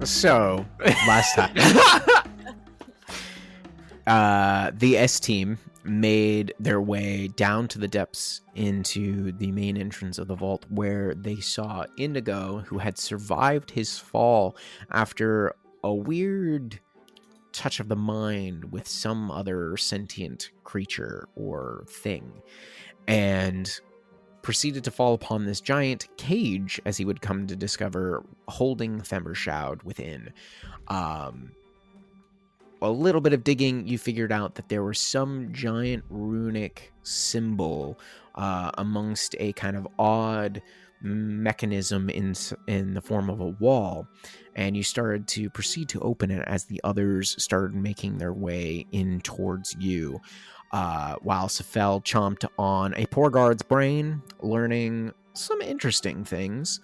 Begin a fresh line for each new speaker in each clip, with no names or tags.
So, last time, the S team made their way down to the depths into the main entrance of the vault, where they saw Indigo, who had survived his fall after a weird touch of the mind with some other sentient creature or thing, and proceeded to fall upon this giant cage, as he would come to discover, holding Thembershroud within. A little bit of digging, you figured out that there was some giant runic symbol amongst a kind of odd mechanism in the form of a wall, and you started to proceed to open it as the others started making their way in towards you. While Sephel chomped on a poor guard's brain, learning some interesting things,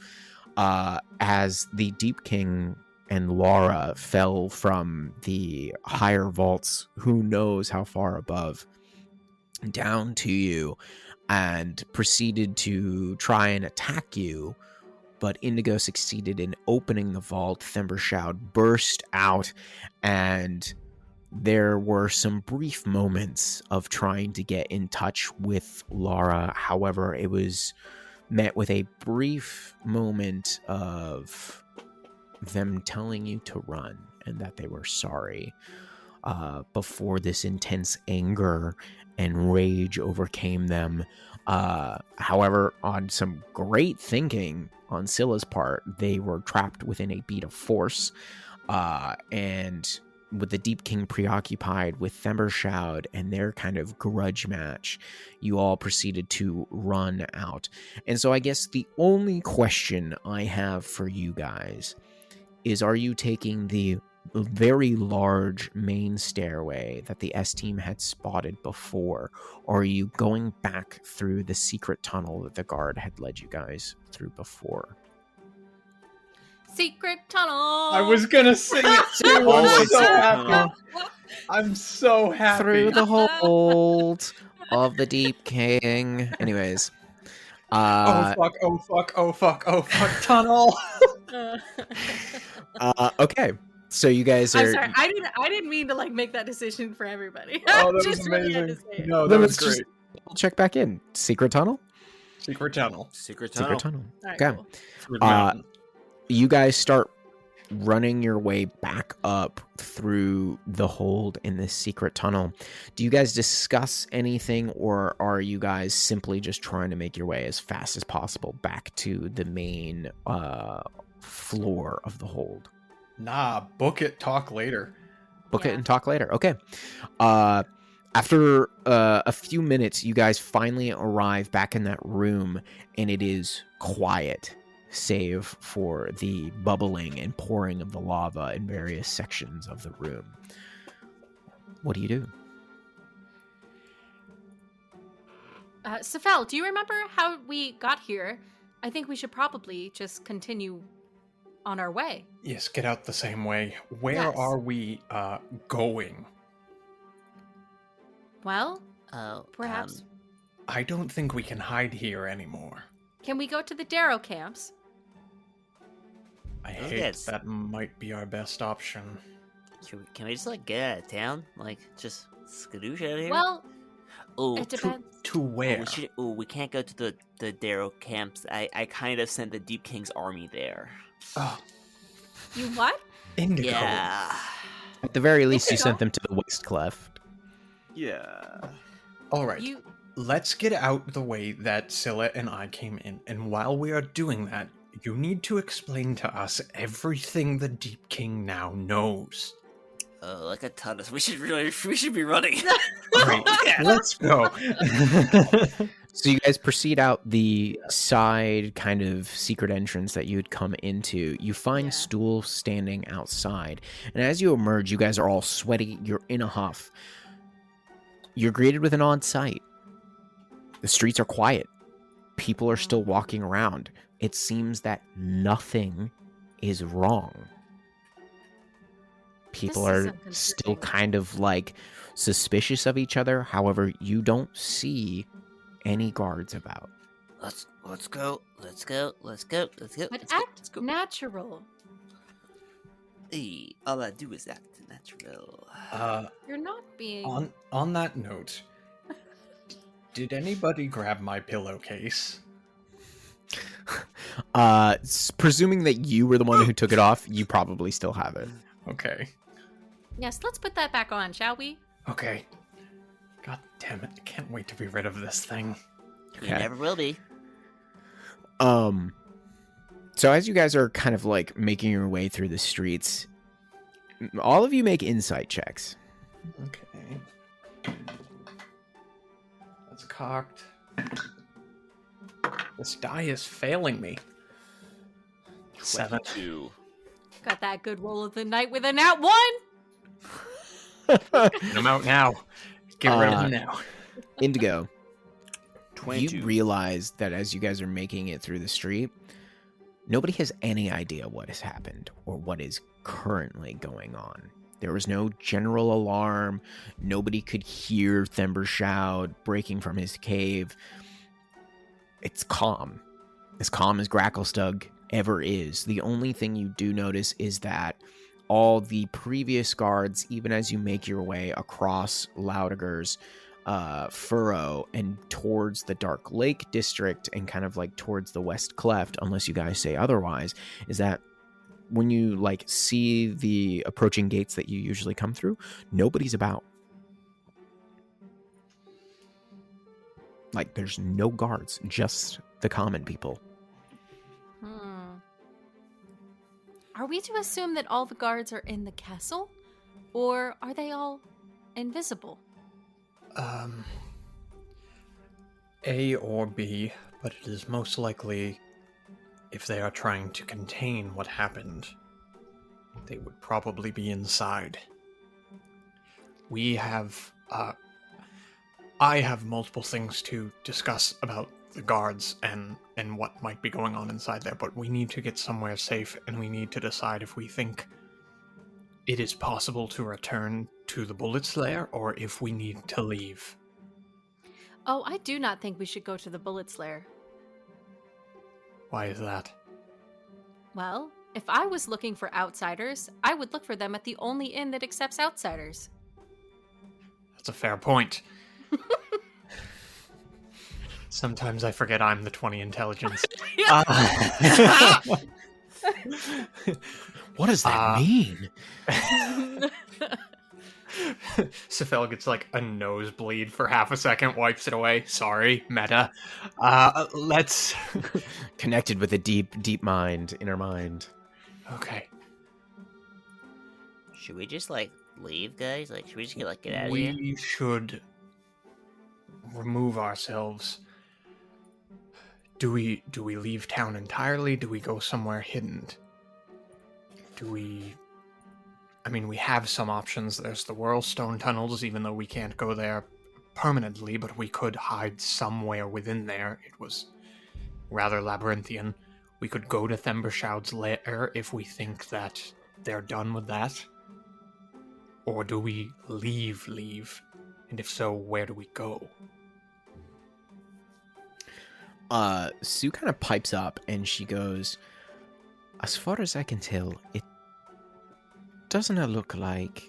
as the Deep King and Lara fell from the higher vaults, who knows how far above, down to you, and proceeded to try and attack you. But Indigo succeeded in opening the vault. Thembershroud burst out, and there were some brief moments of trying to get in touch with Lara. However, it was met with a brief moment of them telling you to run and that they were sorry, before this intense anger and rage overcame them. However, on some great thinking on Scylla's part, they were trapped within a beat of force, and with the Deep King preoccupied with Thembershroud and their kind of grudge match, you all proceeded to run out. And so I guess the only question I have for you guys is, are you taking the very large main stairway that the S team had spotted before, or are you going back through the secret tunnel that the guard had led you guys through before?
Secret tunnel.
I was gonna sing it too. I'm so happy. I'm so happy.
Through the hold of the Deep King. Anyways.
Oh fuck, tunnel.
Okay. So you guys are...
I'm sorry, I didn't mean to like make that decision for everybody.
Oh, that
Just
was
really had to
amazing.
say it.
No, that was
Let's
great.
just check back in. Secret tunnel?
Secret tunnel.
Secret tunnel.
Secret tunnel.
All right,
Okay.
cool.
Through the mountain.
You guys start running your way back up through the hold in this secret tunnel. Do you guys discuss anything, or are you guys simply just trying to make your way as fast as possible back to the main floor of the hold?
Nah, book it, talk later.
Book it
Yeah.
and talk later. Okay. After a few minutes, you guys finally arrive back in that room, and it is quiet, save for the bubbling and pouring of the lava in various sections of the room. What do you do?
Sephel, do you remember how we got here? I think we should probably just continue on our way.
Yes, get out the same way. Where
Yes.
are we going?
Well,
Oh,
perhaps.
I don't think we can hide here anymore.
Can we go to the Darrow camps?
I
Oh,
hate
yes.
that might be our best option.
can we just like get out of town? Like just skadoosh out of here?
Well,
oh,
it depends.
To where?
we can't go to the Darrow camps. I kind of sent the Deep King's army there.
Oh,
You what?
Indigo.
Yeah.
At the very least, you
Okay.
sent them to the Waste Cleft.
Yeah.
All right.
You
Let's get out the way that Scylla and I came in, and while we are doing that, you need to explain to us everything the Deep King now knows.
Like a ton of. We should be running.
Great, let's go.
So you guys proceed out the side kind of secret entrance that you had come into. You find
Yeah.
stools standing outside. And as you emerge, you guys are all sweaty. You're in a huff. You're greeted with an odd sight. The streets are quiet. People are still walking around. It seems that nothing is wrong. People
This is
are
unconcerning.
still kind of like suspicious of each other. However, you don't see any guards about.
Let's go. Let's go.
but act natural.
Hey, all I do is act natural.
You're not being.
On that note, did anybody grab my pillowcase?
Presuming that you were the one who took it off, you probably still have it.
Okay.
Yes, let's put that back on, shall we?
Okay. God damn it! I can't wait to be rid of this thing.
You never will be.
So as you guys are kind of like making your way through the streets, all of you make insight checks.
Okay. That's cocked. This die is failing me. 7.
2.
Got that good roll of the night with a nat 1.
I'm out now. Get rid of him now.
Indigo,
22.
you realize that as you guys are making it through the street, nobody has any idea what has happened or what is currently going on. There was no general alarm. Nobody could hear Thembershroud breaking from his cave. It's calm. As calm as Gracklestugh ever is. The only thing you do notice is that all the previous guards, even as you make your way across Laudiger's furrow and towards the Dark Lake district and kind of like towards the West Cleft, unless you guys say otherwise, is that when you like see the approaching gates that you usually come through, nobody's about. Like there's no guards, just the common people.
Are we to assume that all the guards are in the castle? Or are they all invisible?
A or B, but it is most likely if they are trying to contain what happened, they would probably be inside. We have, I have multiple things to discuss about the guards and what might be going on inside there, but we need to get somewhere safe, and we need to decide if we think it is possible to return to the Bullet's Lair, or if we need to leave.
Oh, I do not think we should go to the Bullet's Lair.
Why is that?
Well, if I was looking for outsiders, I would look for them at the only inn that accepts outsiders.
That's a fair point. Sometimes I forget I'm the 20 intelligence.
What does that mean?
Sephel gets like a nosebleed for half a second, wipes it away. Sorry, meta. Let's...
Connected with a deep mind, inner mind.
Okay.
Should we just like leave, guys? Like, should we just get out of here?
We should remove ourselves. Do we leave town entirely? Do we go somewhere hidden? We have some options. There's the Whirlstone tunnels, even though we can't go there permanently, but we could hide somewhere within there. It was rather labyrinthian. We could go to Thembershroud's lair if we think that they're done with that. Or do we leave? And if so, where do we go?
Sue kind of pipes up and she goes, as far as I can tell, it doesn't look like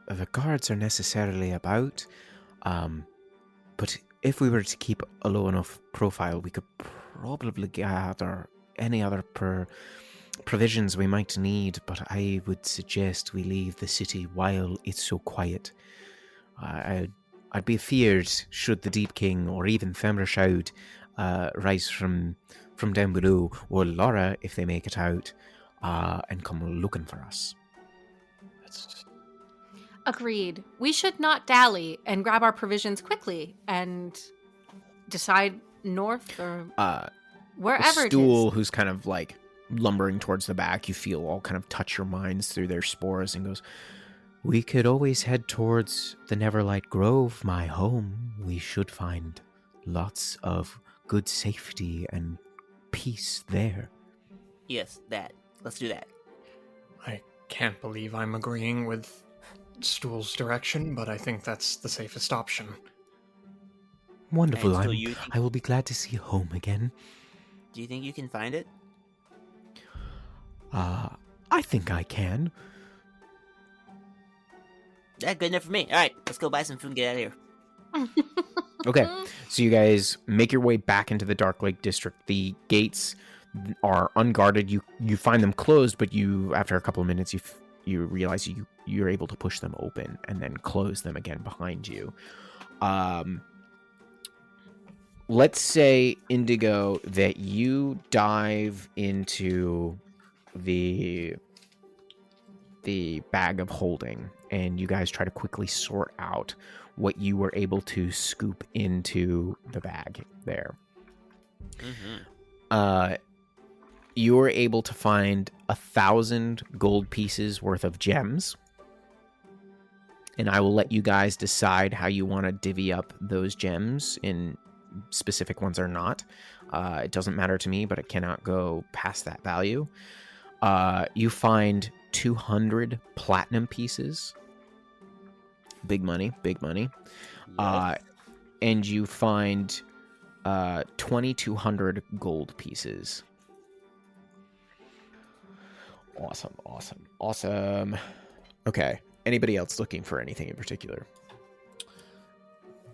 the guards are necessarily about, but if we were to keep a low enough profile, we could probably gather any other provisions we might need, but I would suggest we leave the city while it's so quiet. I'd be feared should the Deep King or even Thembershroud rise from down below, or Lara, if they make it out, and come looking for us.
Agreed. We should not dally and grab our provisions quickly and decide north or wherever it is.
Stool, who's kind of like lumbering towards the back, you feel all kind of touch your minds through their spores and goes, we could always head towards the Neverlight Grove, my home. We should find lots of good safety and peace there.
Yes, that. Let's do that.
I can't believe I'm agreeing with Stool's direction, but I think that's the safest option.
Wonderful.
And
I will be glad to see home again.
Do you think you can find it?
I think I can.
Yeah, good enough for me. All right, let's go buy some food and get out of here.
Okay, so you guys make your way back into the Dark Lake District. The gates are unguarded. You find them closed, but after a couple of minutes, you realize you're able to push them open and then close them again behind you. Let's say, Indigo, that you dive into the bag of holding, and you guys try to quickly sort out what you were able to scoop into the bag there.
Mm-hmm.
You were able to find 1,000 gold pieces worth of gems, and I will let you guys decide how you want to divvy up those gems in specific ones or not. It doesn't matter to me, but it cannot go past that value. You find 200 platinum pieces. Big money.
Yes.
And you find 2,200 gold pieces. Awesome. Okay. Anybody else looking for anything in particular?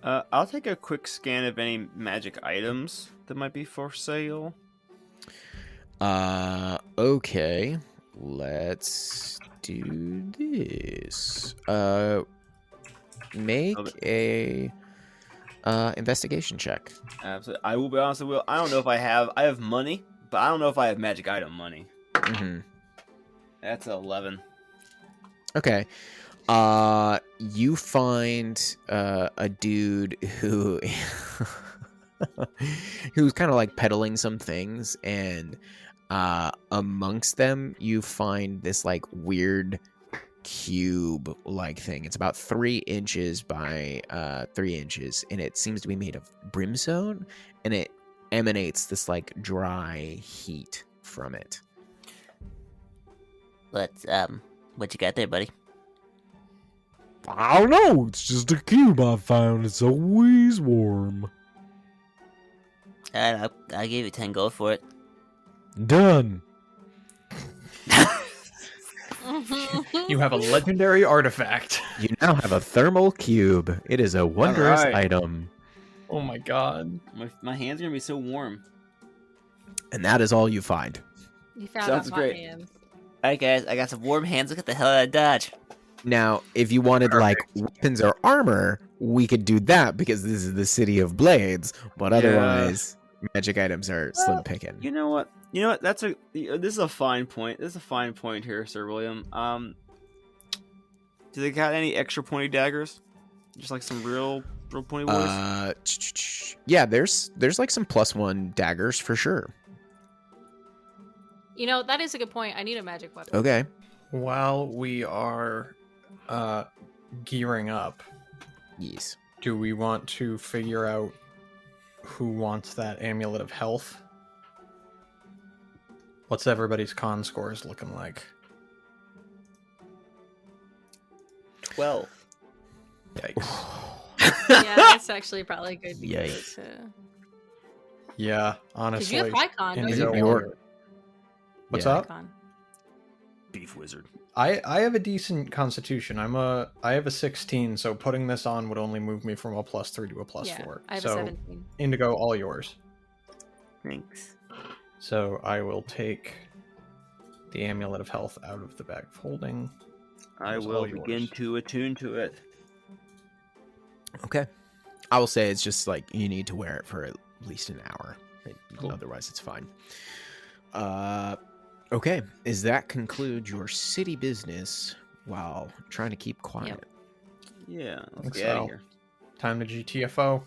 I'll take a quick scan of any magic items that might be for sale.
Okay. Let's do this. Make a investigation check.
Absolutely. I will be honest with you. I don't know if I have money, but I don't know if I have magic item money.
Mm-hmm.
That's 11.
Okay. You find a dude who's kind of like peddling some things, and amongst them you find this like weird cube like thing. It's about 3 inches by 3 inches, and it seems to be made of brimstone, and it emanates this like dry heat from it.
What you got there, buddy?
I don't know. It's just a cube I found. It's always warm.
Alright, I'll give you 10 gold for it.
Done.
You have a legendary artifact.
You now have a thermal cube. It is a wondrous
Alright.
item.
Oh my god.
My hands are gonna be so warm.
And that is all you find.
You found
Sounds
out
great.
hands.
Alright, guys, I got some warm hands. Look at the hell out of Dodge.
Now, if you wanted like weapons or armor, we could do that because this is the city of blades. But otherwise, magic items are slim picking.
You know what? This is a fine point. This is a fine point here, Sir William. Do they got any extra pointy daggers? Just like some real pointy boys?
Yeah, there's like some +1 daggers for sure.
You know, that is a good point. I need a magic weapon.
Okay.
While we are gearing up,
Yes.
do we want to figure out who wants that amulet of health? What's everybody's con scores looking like?
12.
Yikes.
Yeah, that's actually probably good.
Yikes.
Yeah,
Because
honestly.
you have high con, don't
Indigo
you?
Or-
What's
Yeah.
up?
High con.
Beef wizard.
I have a decent constitution. I have a 16, so putting this on would only move me from a +3 to a
Yeah,
+4.
I have
so
a 17.
Indigo, all yours.
Thanks.
So I will take the amulet of health out of the bag of holding.
I
It's
will
all
begin
yours.
to attune to it.
Okay. I will say it's just like you need to wear it for at least an hour.
Cool.
Otherwise, it's fine. Okay. Does that conclude your city business while trying to keep quiet?
Yeah, let's
Think
get out
so.
of here.
Time to GTFO.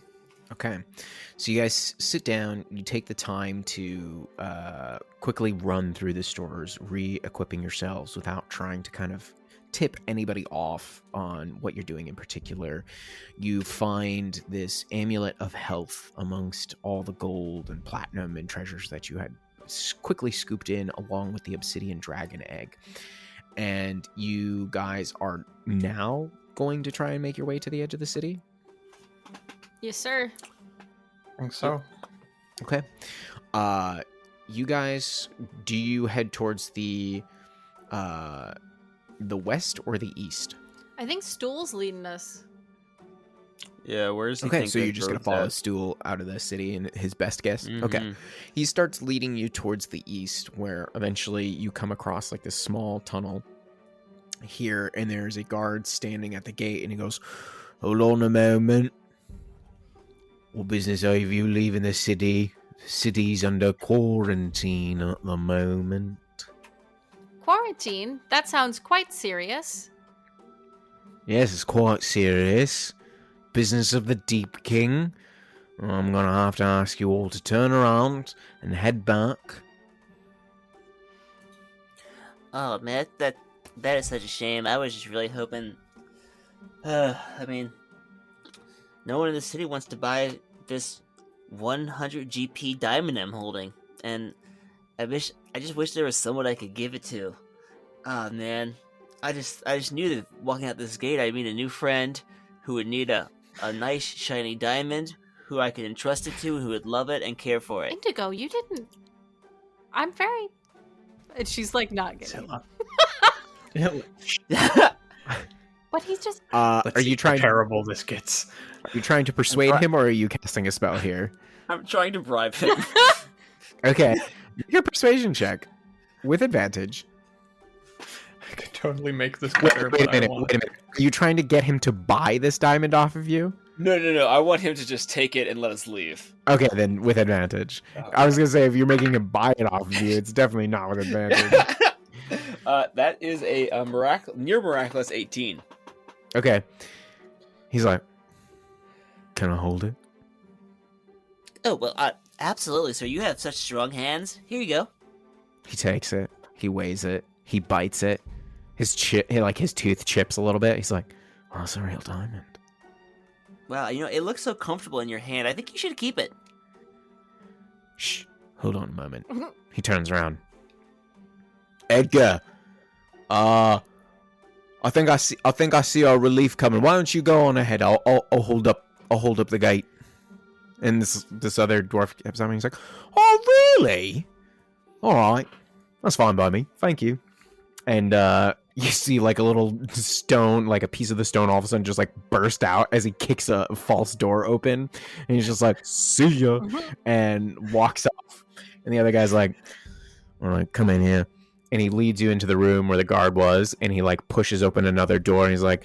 Okay. So you guys sit down, you take the time to quickly run through the stores, re-equipping yourselves without trying to kind of tip anybody off on what you're doing in particular. You find this amulet of health amongst all the gold and platinum and treasures that you had quickly scooped in along with the obsidian dragon egg. And you guys are now going to try and make your way to the edge of the city?
Yes, sir.
I think so.
Okay. You guys, do you head towards the the west or the east?
I think Stool's leading us.
Yeah, where's he?
Okay, so you're just gonna follow Stool out of the city and his best guess?
Mm-hmm.
Okay. He starts leading you towards the east, where eventually you come across like this small tunnel here, and there's a guard standing at the gate, and he goes, "Hold on a moment. What business have you leaving the city? The city's under quarantine at the moment."
Quarantine? That sounds quite serious.
Yes, it's quite serious. Business of the Deep King. I'm gonna have to ask you all to turn around and head back.
Oh man, that is such a shame. I was just really hoping. I mean, no one in the city wants to buy this 100 GP diamond I'm holding, and I just wish there was someone I could give it to. Oh man, I just knew that walking out this gate I'd meet a new friend who would need a nice shiny diamond, who I could entrust it to, who would love it and care for it.
Indigo, you didn't. I'm very. And she's like not getting it. But he's just.
Are you trying?
How terrible this gets.
Are you trying to persuade him, or are you casting a spell here?
I'm trying to bribe him.
Okay, your persuasion check with advantage.
I could totally make this
Wait
better.
a minute. Are you trying to get him to buy this diamond off of you?
No. I want him to just take it and let us leave.
Okay, then with advantage. I was gonna say if you're making him buy it off of you, it's definitely not with advantage.
That is a near miraculous 18.
Okay. He's like, "Can I hold it?"
Oh well, absolutely, sir. You have such strong hands. Here you go.
He takes it. He weighs it. He bites it. His tooth chips a little bit. He's like, "Oh, it's a real diamond."
Wow, it looks so comfortable in your hand. I think you should keep it.
Shh. Hold on a moment. He turns around. "Edgar, I think I see our relief coming. Why don't you go on ahead? I'll hold up the gate." And this other dwarf kept saying, he's like, "Oh, really? All right, that's fine by me. Thank you." And you see like a little stone, like a piece of the stone, all of a sudden just like burst out as he kicks a false door open, and he's just like, "See ya," and walks off. And the other guy's like, "All right, come in here." And he leads you into the room where the guard was, and he like pushes open another door, and he's like,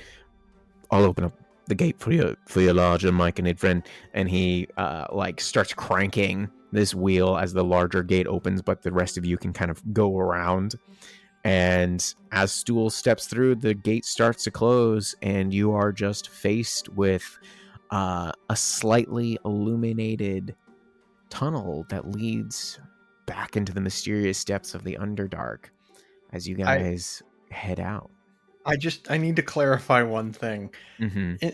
"I'll open up the gate for your larger myconid friend." And he like starts cranking this wheel as the larger gate opens, but the rest of you can kind of go around. And as Stool steps through, the gate starts to close, and you are just faced with a slightly illuminated tunnel that leads back into the mysterious depths of the Underdark as you guys head out.
I need to clarify one thing.
Mm-hmm.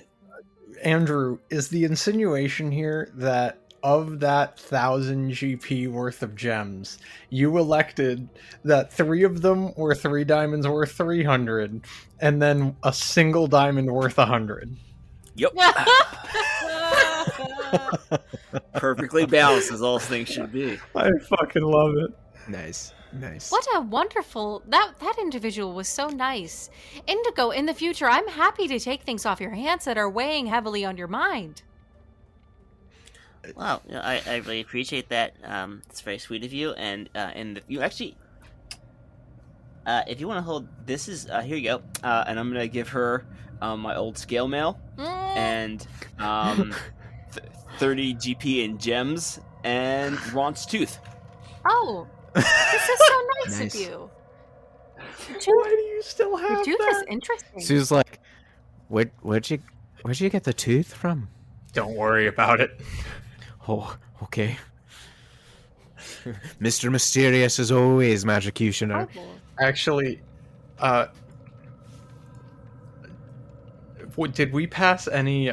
Andrew, is the insinuation here that of that 1,000 GP worth of gems, you elected that 3 of them were 3 diamonds worth 300, and then a single diamond worth 100?
Yep. Perfectly balanced as all things should be.
I fucking love it.
Nice.
What a wonderful that individual was so nice. Indigo, in the future, I'm happy to take things off your hands that are weighing heavily on your mind.
Wow, I really appreciate that. It's very sweet of you. And you actually, if you want to hold, this is here you go. And I'm gonna give her my old scale mail and 30 GP in gems and Ron's tooth.
Oh, this is so nice of you.
Why do you still have
Your tooth
that?
is interesting.
Sue's like, where'd you get the tooth from?
Don't worry about it.
Oh, okay. Mr. Mysterious as always, Magicianer.
Actually, did we pass any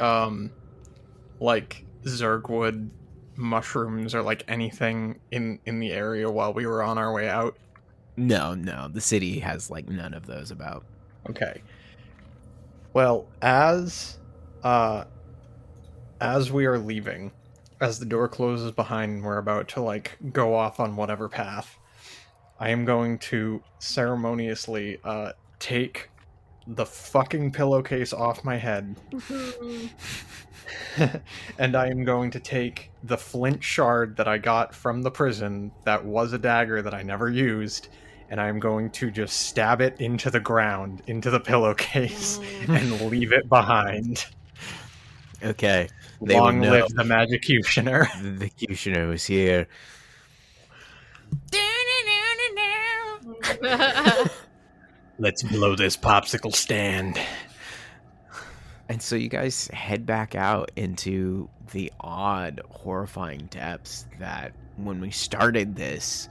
like Zergwood mushrooms or like anything in the area while we were on our way out?
No, the city has like none of those about.
Okay. Well, as we are leaving, as the door closes behind and we're about to like go off on whatever path, I am going to ceremoniously take the fucking pillowcase off my head. And I am going to take the flint shard that I got from the prison that was a dagger that I never used, and I'm going to just stab it into the ground, into the pillowcase, and leave it behind.
Okay. They
Long
will know
live the Magicianer.
the executioner is here.
Let's blow this popsicle stand.
And so you guys head back out into the odd, horrifying depths that when we started this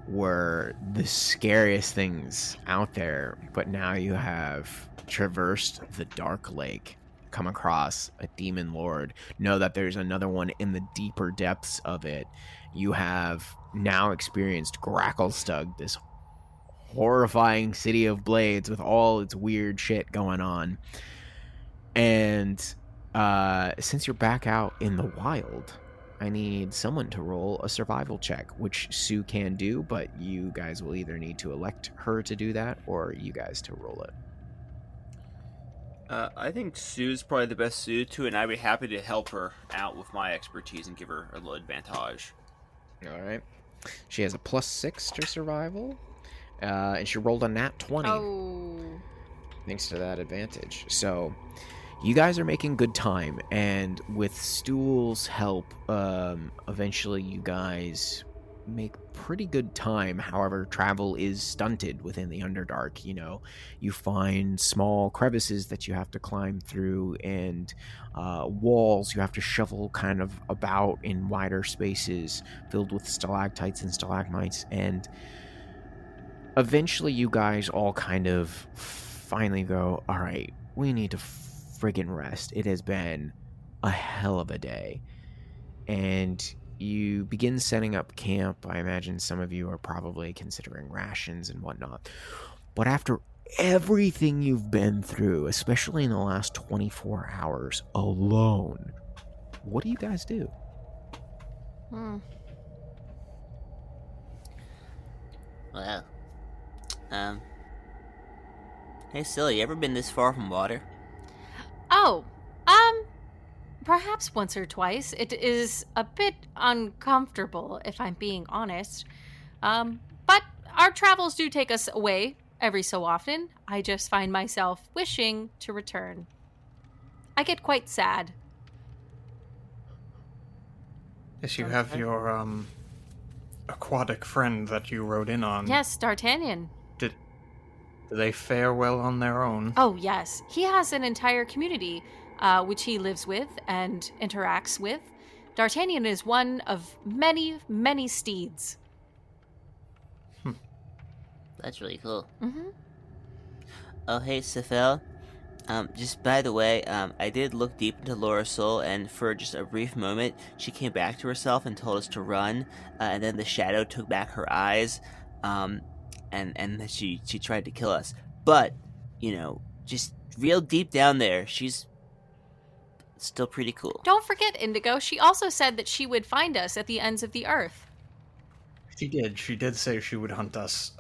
were the scariest things out there. But now you have traversed the Dark Lake, come across a demon lord, know that there's another one in the deeper depths of it. You have now experienced Gracklestugh, this horrifying city of blades with all its weird shit going on. And since you're back out in the wild, I need someone to roll a survival check, which Sue can do, but you guys will either need to elect her to do that or you guys to roll it.
I think Sue's probably the best suited to, and I'd be happy to help her out with my expertise and give her a little advantage.
All right. She has a +6 to survival, and she rolled a nat 20.
Oh.
Thanks to that advantage. So you guys are making good time, and with Stool's help, eventually you guys make pretty good time. However, travel is stunted within the Underdark. You know, you find small crevices that you have to climb through, and walls you have to shovel kind of about in wider spaces filled with stalactites and stalagmites. And eventually you guys all kind of finally go, all right, we need to friggin' rest. It has been a hell of a day. And you begin setting up camp. I imagine some of you are probably considering rations and whatnot. But after everything you've been through, especially in the last 24 hours alone, what do you guys do?
Well, hey, Silly, you ever been this far from water?
Oh, perhaps once or twice. It is a bit uncomfortable, if I'm being honest. But our travels do take us away every so often. I just find myself wishing to return. I get quite sad.
Yes, you have your, aquatic friend that you rode in on.
Yes, D'Artagnan.
Do they fare well on their own?
Oh, yes. He has an entire community, which he lives with and interacts with. D'Artagnan is one of many, many steeds.
That's really cool.
Mm-hmm.
Oh, hey, Sephel. Just by the way, I did look deep into Lara's soul, and for just a brief moment, she came back to herself and told us to run, and then the shadow took back her eyes, and then she tried to kill us. But, you know, just real deep down there, she's still pretty cool.
Don't forget, Indigo, she also said that she would find us at the ends of the earth.
She did. She did say she would hunt us.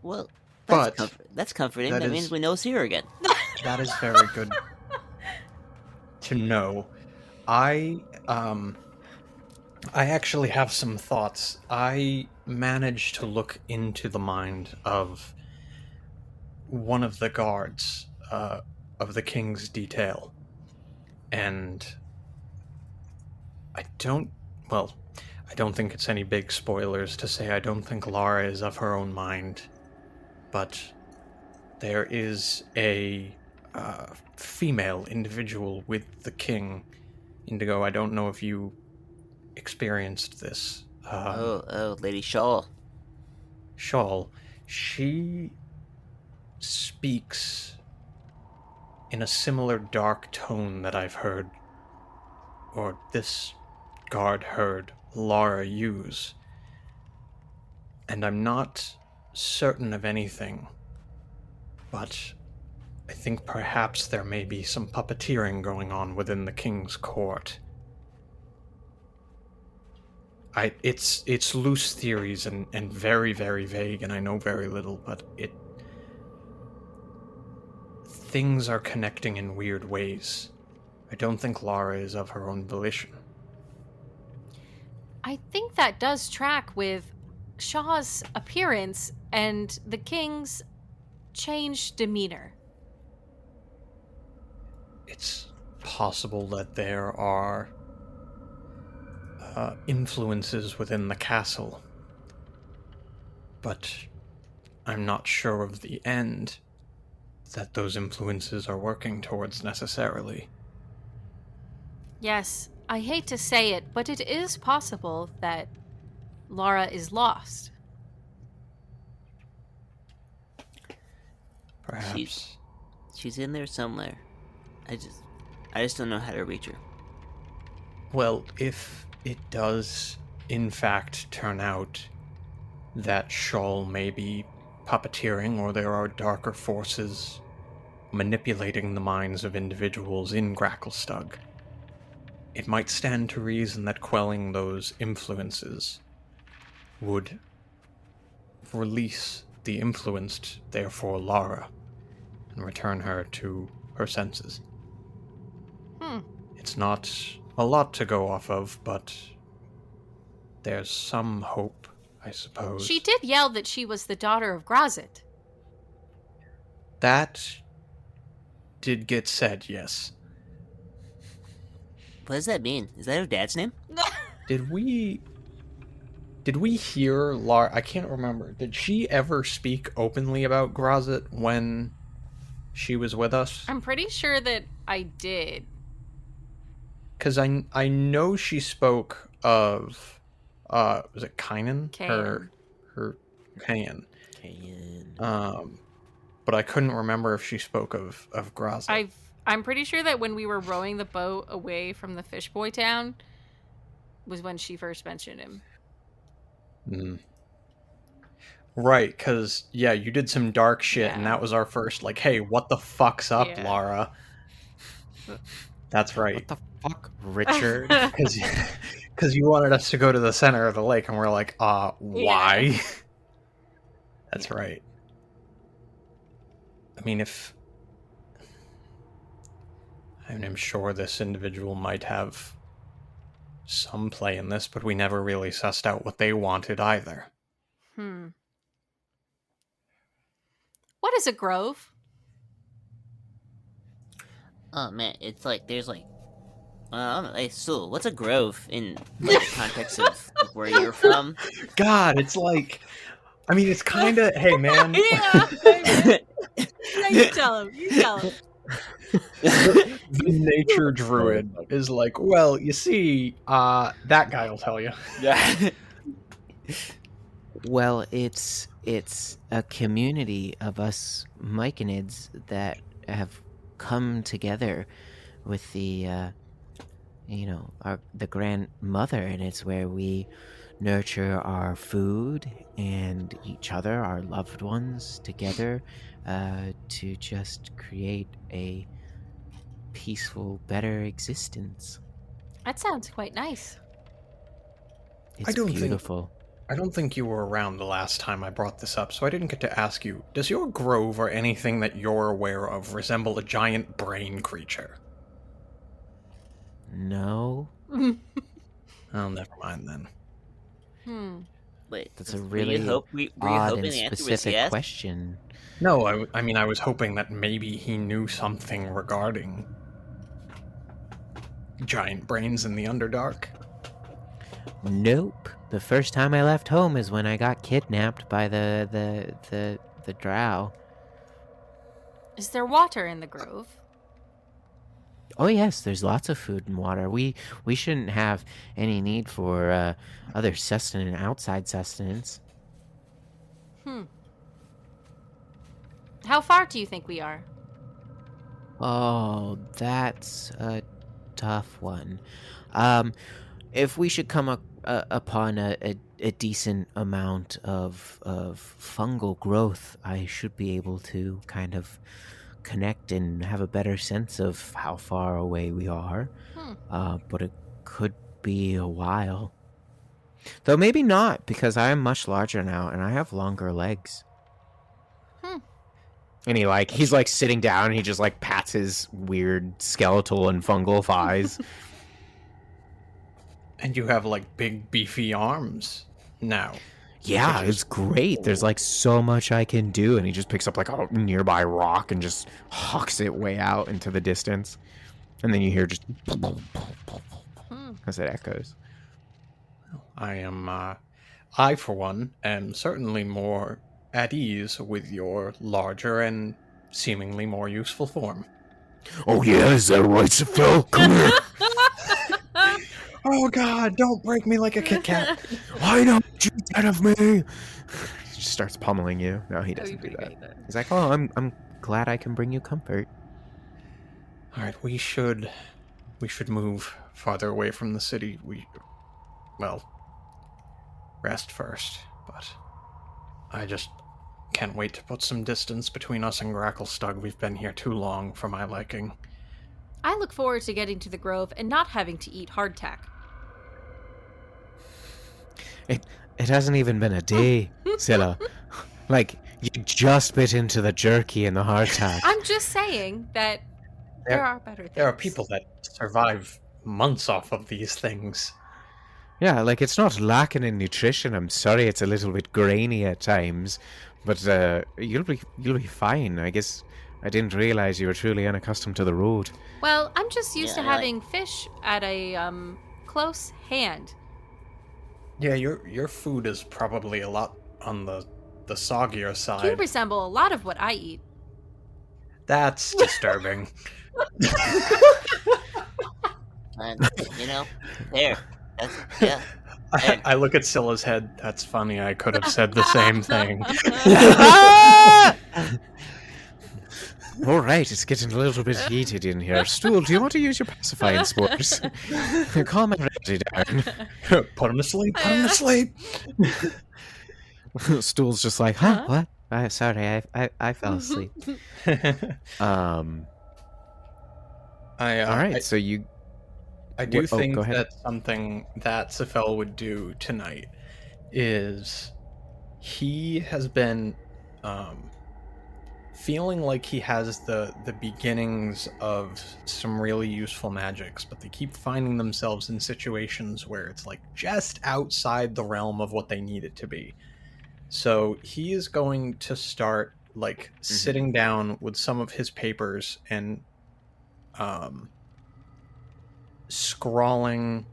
Well,
but
that's comforting.
that
That
is-
means we know see her again.
that is very good to know. I actually have some thoughts. I managed to look into the mind of one of the guards of the king's detail. And I don't think it's any big spoilers to say I don't think Lara is of her own mind. But there is a female individual with the king. Indigo, I don't know if you experienced this.
Lady Shawl.
Shawl. She speaks in a similar dark tone that I've heard, or this guard heard Lara use. And I'm not certain of anything, but I think perhaps there may be some puppeteering going on within the king's court. It's loose theories and very, very vague, and I know very little, but things are connecting in weird ways. I don't think Lara is of her own volition.
I think that does track with Shaw's appearance and the king's changed demeanor.
It's possible that there are influences within the castle, but I'm not sure of the end that those influences are working towards necessarily.
Yes, I hate to say it, but it is possible that Lara is lost.
Perhaps.
She's in there somewhere. I just don't know how to reach her.
Well, if it does, in fact, turn out that Shawl may be puppeteering, or there are darker forces manipulating the minds of individuals in Gracklestugh, it might stand to reason that quelling those influences would release the influenced, therefore Lara, and return her to her senses. It's not a lot to go off of, but there's some hope, I suppose.
She did yell that she was the daughter of Grazit.
That did get said, yes.
What does that mean? Is that her dad's name?
Did we hear Lara? I can't remember. Did she ever speak openly about Grazit when she was with us?
I'm pretty sure that I did.
Because I know she spoke of, was it Kynan?
Kayan.
Her Kayan. But I couldn't remember if she spoke of Grazit.
I'm pretty sure that when we were rowing the boat away from the fish boy town was when she first mentioned him.
Right, because, yeah, you did some dark shit, and that was our first, like, hey, what the fuck's up, Lara? That's right.
What the fuck, Richard?
Because you wanted us to go to the center of the lake, and we're like, why?
Yeah.
That's right. I mean, I'm sure this individual might have some play in this, but we never really sussed out what they wanted either.
What is a grove?
Oh man, it's like there's like I don't know. Hey, so what's a grove in like the context of where you're from?
God, it's like, I mean, it's kind of, hey man.
Yeah, you tell him.
The nature druid is like, well, you see, that guy will tell you.
Yeah.
Well, it's a community of us myconids that have come together with the the grandmother, and it's where we nurture our food and each other, our loved ones, together to just create a peaceful, better existence.
That sounds quite nice.
It's beautiful.
I don't think you were around the last time I brought this up, so I didn't get to ask you, does your grove or anything that you're aware of resemble a giant brain creature?
No.
Oh, never mind then.
Wait,
That's a really odd and specific question.
No, I mean, I was hoping that maybe he knew something regarding giant brains in the Underdark.
Nope. The first time I left home is when I got kidnapped by the drow.
Is there water in the grove?
Oh yes, there's lots of food and water. We shouldn't have any need for other sustenance, outside sustenance.
How far do you think we are?
Oh, that's a tough one. If we should come upon a decent amount of fungal growth, I should be able to kind of connect and have a better sense of how far away we are. But it could be a while. Though maybe not, because I am much larger now and I have longer legs. And he's like sitting down and he just like pats his weird skeletal and fungal thighs.
And you have like big beefy arms now.
Yeah,
Which is
it's great. There's like so much I can do. And he just picks up like a nearby rock and just hucks it way out into the distance. And then you hear just as it echoes.
I for one am certainly more at ease with your larger and seemingly more useful form.
Oh yeah, is that right, Sephel? Come here.
Oh god, don't break me like a Kit Kat.
I know what you did of me.
He just starts pummeling you. No, he doesn't do that. He's like, oh, I'm glad I can bring you comfort.
All right, we should move farther away from the city. Rest first, but I just can't wait to put some distance between us and Gracklestugh. We've been here too long for my liking.
I look forward to getting to the Grove and not having to eat hardtack.
It hasn't even been a day, Zilla. Like, you just bit into the jerky and the hardtack.
I'm just saying that there are better things.
There are people that survive months off of these things.
Yeah, like, it's not lacking in nutrition. I'm sorry it's a little bit grainy at times, but you'll be fine. I guess I didn't realize you were truly unaccustomed to the road.
Well, I'm just used to having fish at a close hand.
Yeah, your food is probably a lot on the soggier side.
You resemble a lot of what I eat.
That's disturbing.
And, there. Yeah.
I look at Scylla's head. That's funny. I could have said the same thing.
All right, it's getting a little bit heated in here. Stool, do you want to use your pacifying spores? Calm everybody down.
Put him to sleep. Put him to sleep.
Stool's just like, huh? What? Sorry, I fell asleep. All right, so you...
I do think
go ahead.
that something that Sephel would do tonight is he has been feeling like he has the beginnings of some really useful magics, but they keep finding themselves in situations where it's like just outside the realm of what they need it to be. So he is going to start like sitting down with some of his papers and scrawling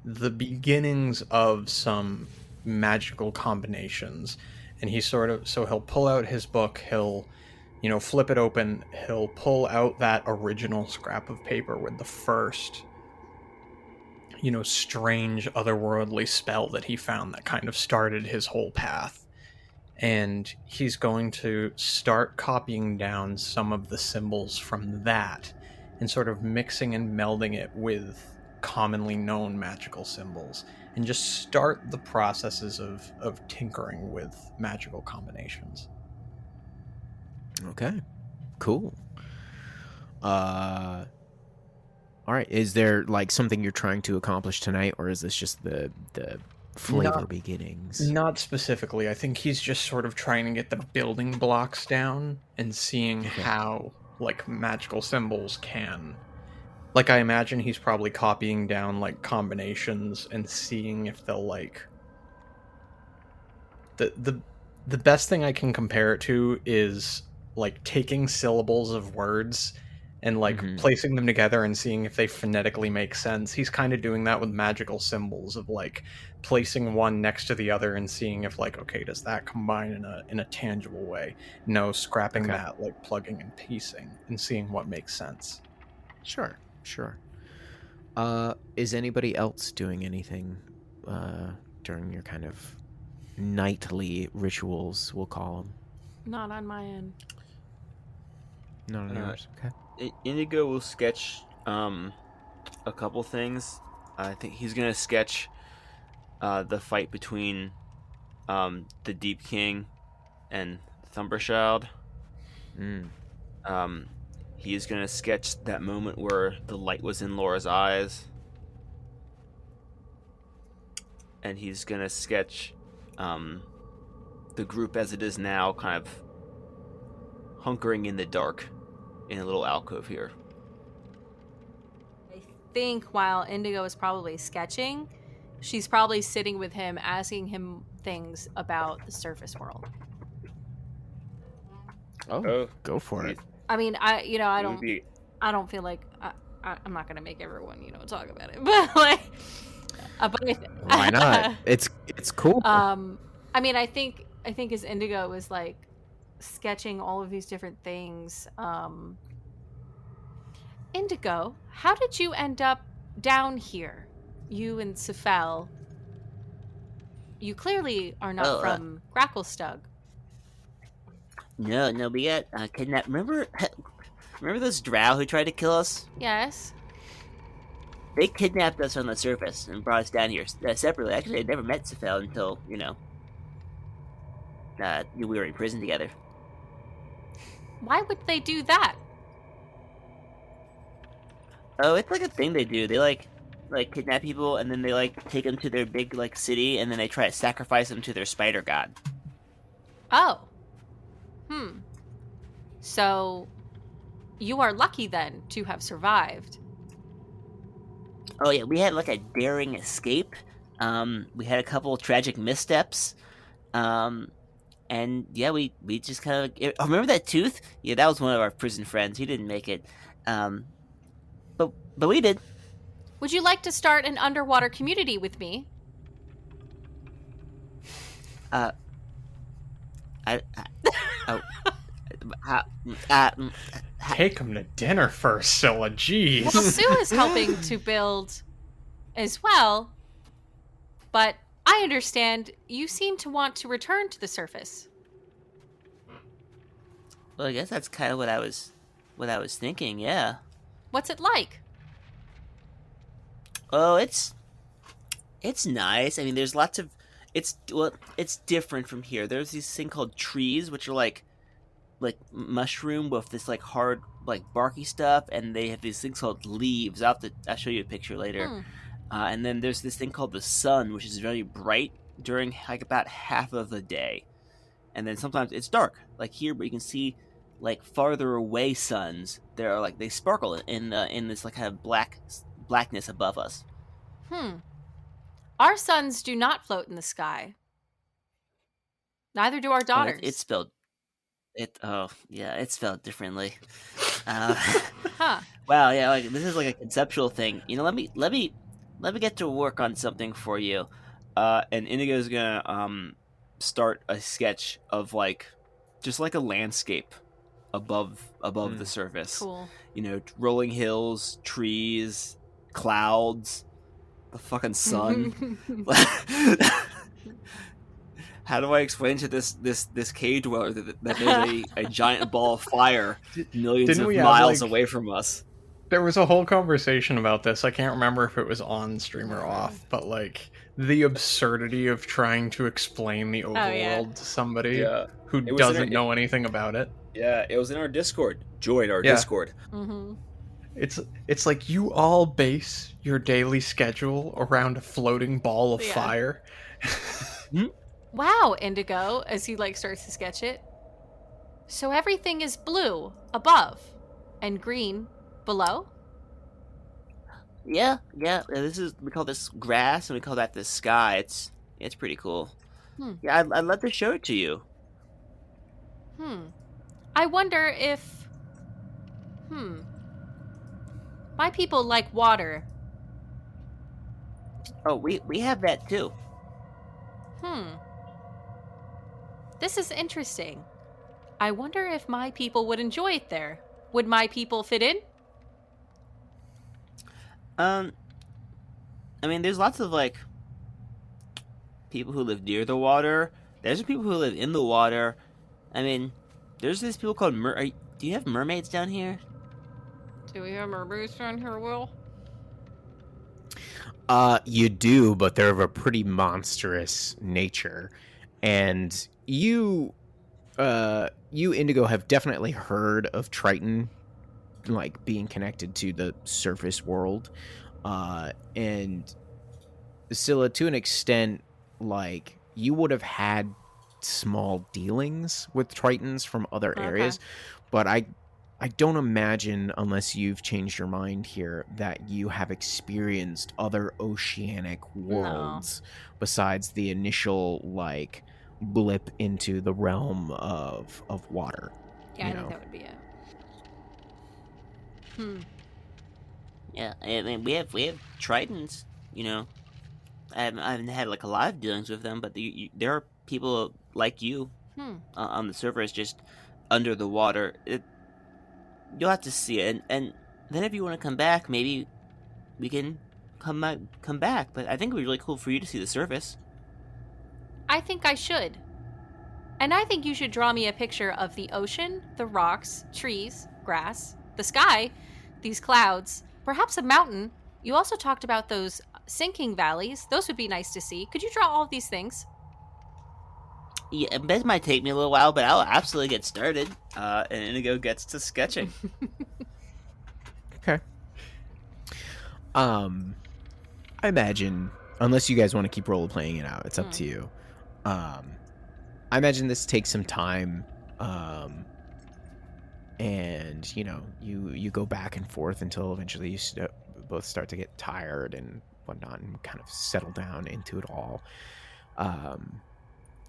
the beginnings of some magical combinations. And he'll pull out his book, he'll flip it open, he'll pull out that original scrap of paper with the first strange otherworldly spell that he found that kind of started his whole path. And he's going to start copying down some of the symbols from that and sort of mixing and melding it with commonly known magical symbols, and just start the processes of tinkering with magical combinations.
Okay, cool. All right, is there like something you're trying to accomplish tonight, or is this just the flavor beginnings?
Not specifically. I think he's just sort of trying to get the building blocks down and seeing how like magical symbols can, like, I imagine he's probably copying down like combinations and seeing if they'll like the best thing I can compare it to is like taking syllables of words and like placing them together and seeing if they phonetically make sense. He's kind of doing that with magical symbols of like placing one next to the other and seeing if like, okay, does that combine in a tangible way? No, scrapping that, like plugging and piecing and seeing what makes sense.
Sure. Is anybody else doing anything during your kind of nightly rituals, we'll call them?
Not on my end.
Not on yours. Okay.
Indigo will sketch a couple things. I think he's gonna sketch the fight between the Deep King and Thumberchild. He is gonna sketch that moment where the light was in Laura's eyes, and he's gonna sketch the group as it is now, kind of hunkering in the dark in a little alcove here.
I think while Indigo is probably sketching, she's probably sitting with him, asking him things about the surface world.
Oh, go for it.
I mean, I don't feel like I'm not gonna make everyone, talk about it, but like,
Why not? It's cool.
I mean, I think as Indigo was like sketching all of these different things, Indigo, how did you end up down here? You and Sephel. You clearly are not from Gracklestugh.
No, we got kidnapped. Remember those drow who tried to kill us?
Yes.
They kidnapped us on the surface and brought us down here separately. Actually, I never met Sephel until, we were in prison together.
Why would they do that?
Oh, it's like a thing they do. They like kidnap people and then they take them to their big city and then they try to sacrifice them to their spider god.
Oh. So, you are lucky then to have survived.
Oh yeah, we had a daring escape. We had a couple tragic missteps. And yeah, we just kind of... Oh, remember that tooth? Yeah, that was one of our prison friends. He didn't make it. But we did.
Would you like to start an underwater community with me?
Take him to dinner first, Scylla. Jeez.
Well, Sue is helping to build as well, but I understand you seem to want to return to the surface.
Well, I guess that's kind of what I was thinking. Yeah.
What's it like?
Oh, it's nice. I mean, there's lots of it's different from here. There's this thing called trees, which are like mushroom with this hard barky stuff, and they have these things called leaves. I'll show you a picture later. And then there's this thing called the sun, which is very bright during about half of the day, and then sometimes it's dark, like here, but you can see farther away suns. They're they sparkle in this kind of blackness above us.
Our suns do not float in the sky. Neither do our daughters.
It's spelled. It's spelled differently.
Huh.
Wow, yeah, this is a conceptual thing. Let me get to work on something for you.
And Indigo's gonna start a sketch of just a landscape above the surface.
Cool.
Rolling hills, trees, clouds, the fucking sun. How do I explain to this cave dweller that there's a giant ball of fire millions of miles away from us?
There was a whole conversation about this. I can't remember if it was on stream or off, but the absurdity of trying to explain the overworld to somebody who doesn't know anything about it.
Yeah, it was in our Discord. Join our Discord.
Mm-hmm.
It's like you all base your daily schedule around a floating ball of fire.
Wow, Indigo, as he starts to sketch it. So everything is blue above and green below?
Yeah. We call this grass, and we call that the sky. It's pretty cool. Yeah, I'd love to show it to you.
I wonder if... My people like water.
Oh, we have that too.
This is interesting. I wonder if my people would enjoy it there. Would my people fit in?
I mean, there's lots of people who live near the water. There's people who live in the water. I mean, there's these people called do you have mermaids down here?
Do we have mermaids down here, Will?
You do, but they're of a pretty monstrous nature. And you Indigo, have definitely heard of Triton, being connected to the surface world. And Scylla, to an extent, like, you would have had small dealings with Tritons from other areas, but I don't imagine, unless you've changed your mind here, that you have experienced other oceanic worlds besides the initial, like, blip into the realm of water.
Yeah, I think that would be it.
Yeah, I mean, we have Tritons, you know. I haven't had like a lot of dealings with them, but there are people like you on the surface, just under the water. You'll have to see it, and then if you want to come back, maybe we can come back. But I think it would be really cool for you to see the surface.
I think I should. And I think you should draw me a picture of the ocean, the rocks, trees, grass, the sky, these clouds, perhaps a mountain. You also talked about those sinking valleys. Those would be nice to see. Could you draw all of these things?
Yeah, this might take me a little while, but I'll absolutely get started.
And Indigo gets to sketching.
Okay. I imagine, unless you guys want to keep role playing it out, it's up to you. I imagine this takes some time, and you go back and forth until eventually you both start to get tired and whatnot, and kind of settle down into it all. I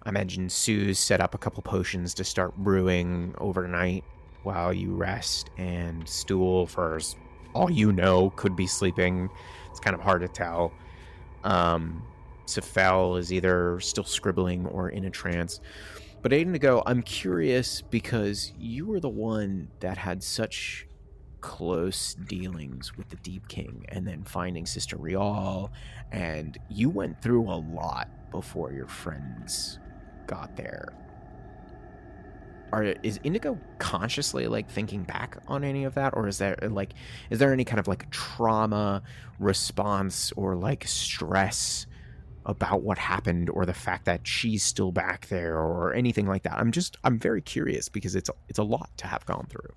imagine Sue's set up a couple potions to start brewing overnight while you rest, and Stool, for all you know, could be sleeping. It's kind of hard to tell. Sephel is either still scribbling or in a trance. But Indigo, I'm curious because you were the one that had such close dealings with the Deep King and then finding Sister Rial, and you went through a lot before your friends got there. Is Indigo consciously like thinking back on any of that, or is there any kind of like trauma response or like stress about what happened, or the fact that she's still back there, or anything like that? I'm very curious because it's a lot to have gone through.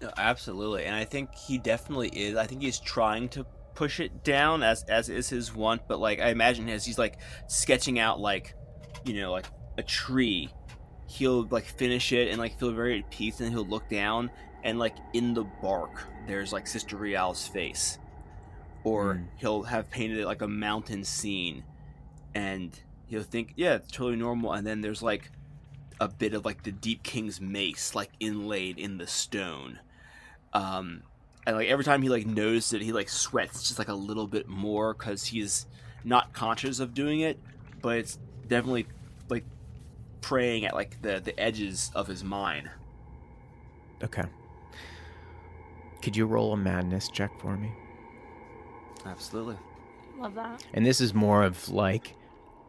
No, absolutely, and I think he definitely is. I think he's trying to push it down as is his wont, but like I imagine as he's like sketching out like a tree, he'll like finish it and like feel very at peace, and he'll look down and like in the bark there's like Sister Rial's face, or he'll have painted it like a mountain scene, and he'll think, yeah, it's totally normal, and then there's like a bit of like the Deep King's mace like inlaid in the stone, and like every time he like notices it, he like sweats just like a little bit more because he's not conscious of doing it, but it's definitely like preying at like the edges of his mind.
Okay. Could you roll a madness check for me?
Absolutely.
Love that.
And this is more of like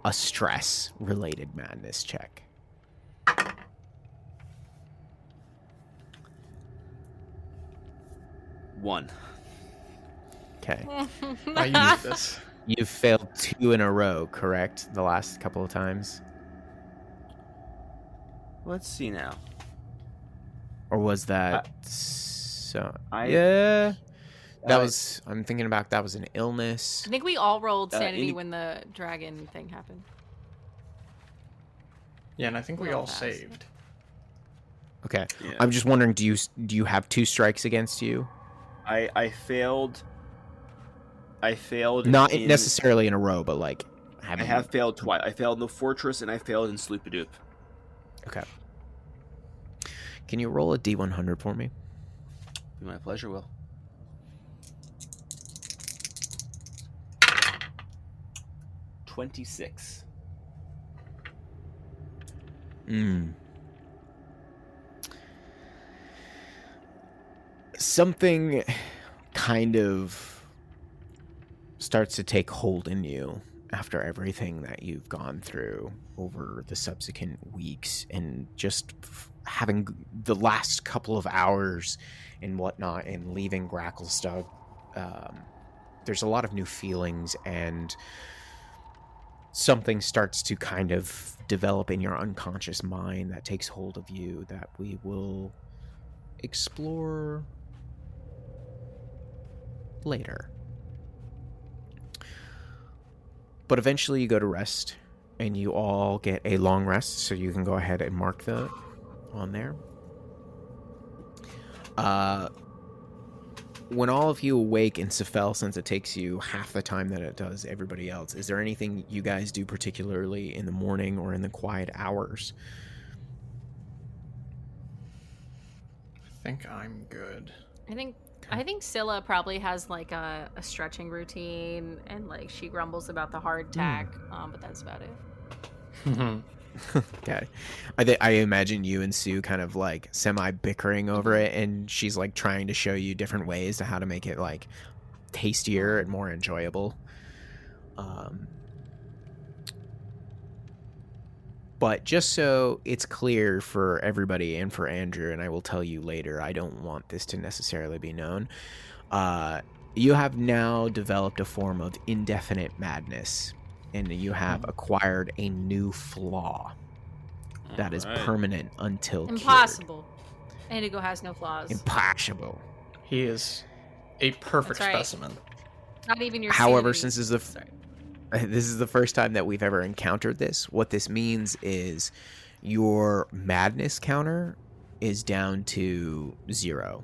a stress related madness check.
One.
Okay.
I use this.
You've failed 2 in a row, correct? The last couple of times?
Let's see now.
Or was that I'm thinking about that was an illness.
I think we all rolled sanity
Indi-
when the dragon thing happened.
Yeah, and I think we
Well,
all
fast.
saved.
Okay.
Yeah.
I'm just wondering, do you have 2 strikes against you?
I failed.
Not necessarily in a row, but like
I have failed twice. I failed in the fortress and I failed in Sloopadoop.
Okay. Can you roll a D100 for me?
Be my pleasure, Will. $26.
Something kind of starts to take hold in you after everything that you've gone through over the subsequent weeks, and just having the last couple of hours and whatnot, and leaving Gracklestugh. There's a lot of new feelings, and something starts to kind of develop in your unconscious mind that takes hold of you that we will explore later. But eventually you go to rest, and you all get a long rest, so you can go ahead and mark the on there. When all of you awake in Sephel, since it takes you half the time that it does everybody else, is there anything you guys do particularly in the morning or in the quiet hours?
I think I'm good.
I think Scylla probably has like a stretching routine, and like she grumbles about the hardtack, but that's about it.
Okay. I imagine you and Sue kind of like semi-bickering over it, and she's like trying to show you different ways to how to make it like tastier and more enjoyable. But just so it's clear for everybody and for Andrew, and I will tell you later, I don't want this to necessarily be known. You have now developed a form of indefinite madness, and you have acquired a new flaw that is permanent until
Impossible. Indigo has no flaws.
Impossible.
He is a perfect
That's right.
specimen.
Not even your
However,
sanity.
since this is the first time that we've ever encountered this, what this means is your madness counter is down to 0,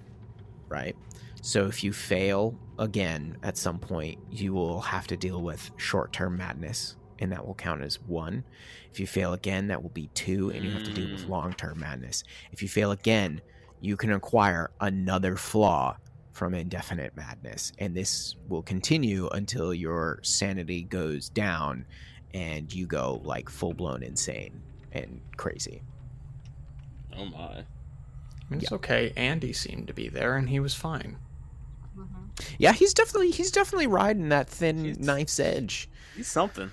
right? So if you fail again at some point, you will have to deal with short-term madness, and that will count as 1. If you fail again, that will be 2, and you have to deal with long-term madness. If you fail again, you can acquire another flaw from indefinite madness, and this will continue until your sanity goes down and you go like full-blown insane and crazy.
Oh my.
I mean, it's okay. Andy seemed to be there, and he was fine.
Yeah, he's definitely riding that thin knife's edge.
He's something.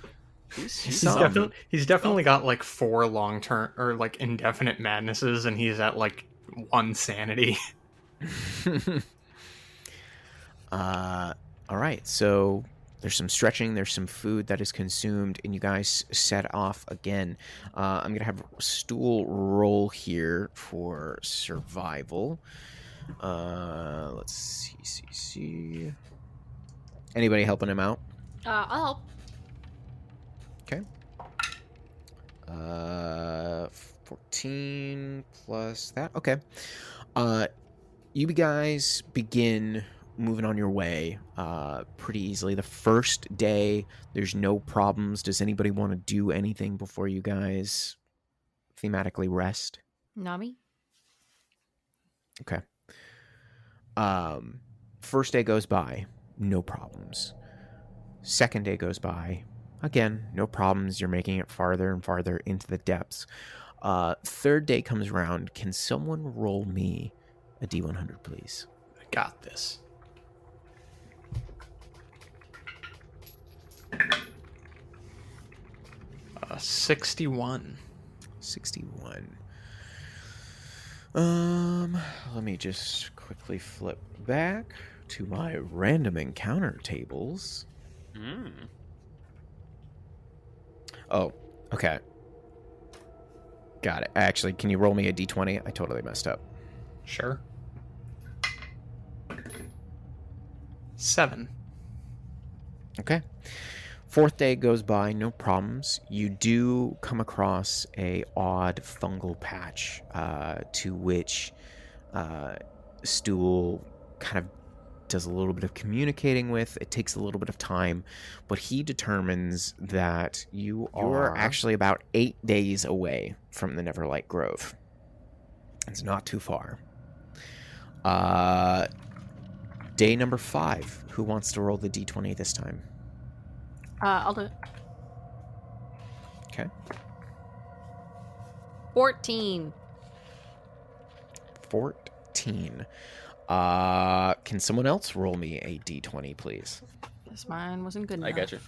He's definitely got like 4 long-term or like indefinite madnesses, and he's at like 1 sanity.
All right, so there's some stretching, there's some food that is consumed, and you guys set off again. I'm gonna have Stool roll here for survival. Let's see. Anybody helping him out?
I'll help.
Okay. 14 plus that. Okay. You guys begin moving on your way pretty easily. The first day, there's no problems. Does anybody want to do anything before you guys thematically rest?
Nami?
Okay. First day goes by, no problems. Second day goes by, again, no problems. You're making it farther and farther into the depths. Third day comes around. Can someone roll me a D100, please?
I got this. Uh, 61.
61. Let me just quickly flip back to my random encounter tables. Oh, okay. Got it. Actually, can you roll me a D20? I totally messed up.
Sure. 7.
Okay. Fourth day goes by, no problems. You do come across a odd fungal patch to which Stool kind of does a little bit of communicating with. It takes a little bit of time, but he determines that you are actually about 8 days away from the Neverlight Grove. It's not too far. Day number 5. Who wants to roll the D20 this time?
I'll do it.
Okay.
14.
14. Can someone else roll me a D20, please?
This mine wasn't good enough.
I got you.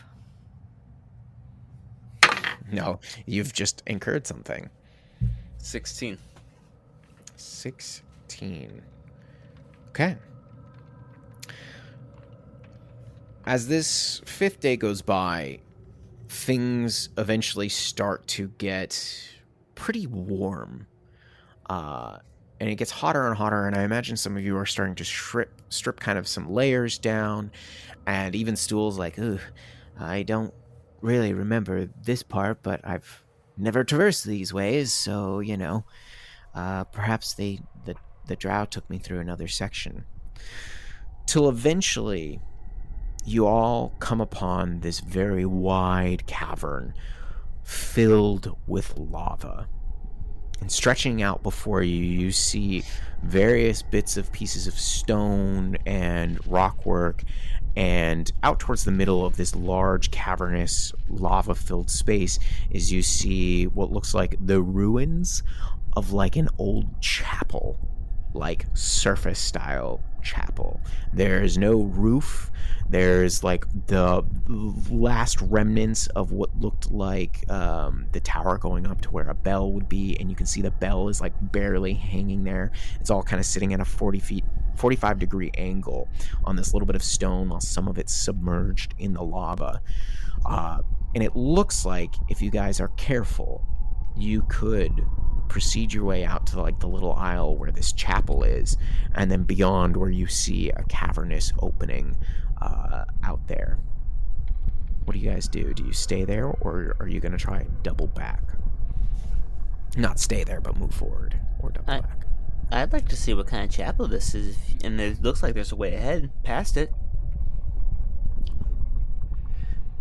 No, you've just incurred something.
16.
16. Okay. As this 5th day goes by, things eventually start to get pretty warm. And it gets hotter and hotter, and I imagine some of you are starting to strip kind of some layers down, and even Stool's like, ugh, I don't really remember this part, but I've never traversed these ways, so, perhaps the drow took me through another section. Till eventually, you all come upon this very wide cavern filled with lava. And stretching out before you, you see various bits of pieces of stone and rockwork, and out towards the middle of this large cavernous lava-filled space is you see what looks like the ruins of like an old chapel, like surface-style chapel. There's no roof. There's like the last remnants of what looked like the tower going up to where a bell would be, and you can see the bell is like barely hanging there. It's all kind of sitting at a 45-degree angle on this little bit of stone, while some of it's submerged in the lava. And it looks like if you guys are careful, you could proceed your way out to like the little aisle where this chapel is, and then beyond where you see a cavernous opening out there. What do you guys do? Do you stay there, or are you going to try and double back? Not stay there, but move forward or double back.
I'd like to see what kind of chapel this is, and it looks like there's a way ahead past it.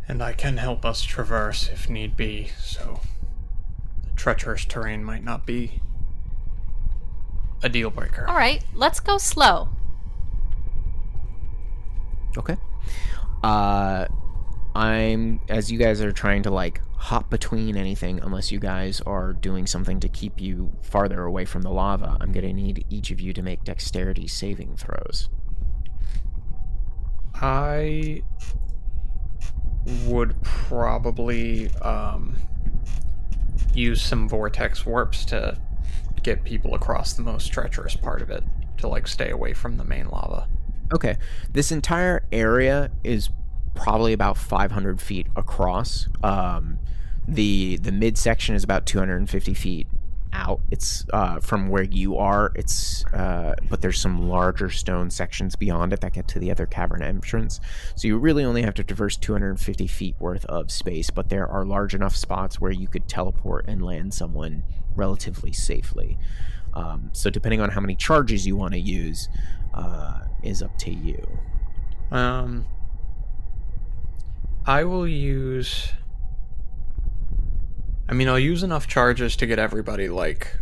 And I can help us traverse if need be, so the treacherous terrain might not be a deal breaker.
All right, let's go slow.
Okay. As you guys are trying to like hop between anything, unless you guys are doing something to keep you farther away from the lava, I'm going to need each of you to make dexterity saving throws.
I would probably use some vortex warps to get people across the most treacherous part of it, to like stay away from the main lava.
Okay. This entire area is probably about 500 feet across. The midsection is about 250 feet out. It's from where you are. It's but there's some larger stone sections beyond it that get to the other cavern entrance. So you really only have to traverse 250 feet worth of space, but there are large enough spots where you could teleport and land someone relatively safely. So depending on how many charges you want to use is up to you.
I will use... I'll use enough charges to get everybody, like,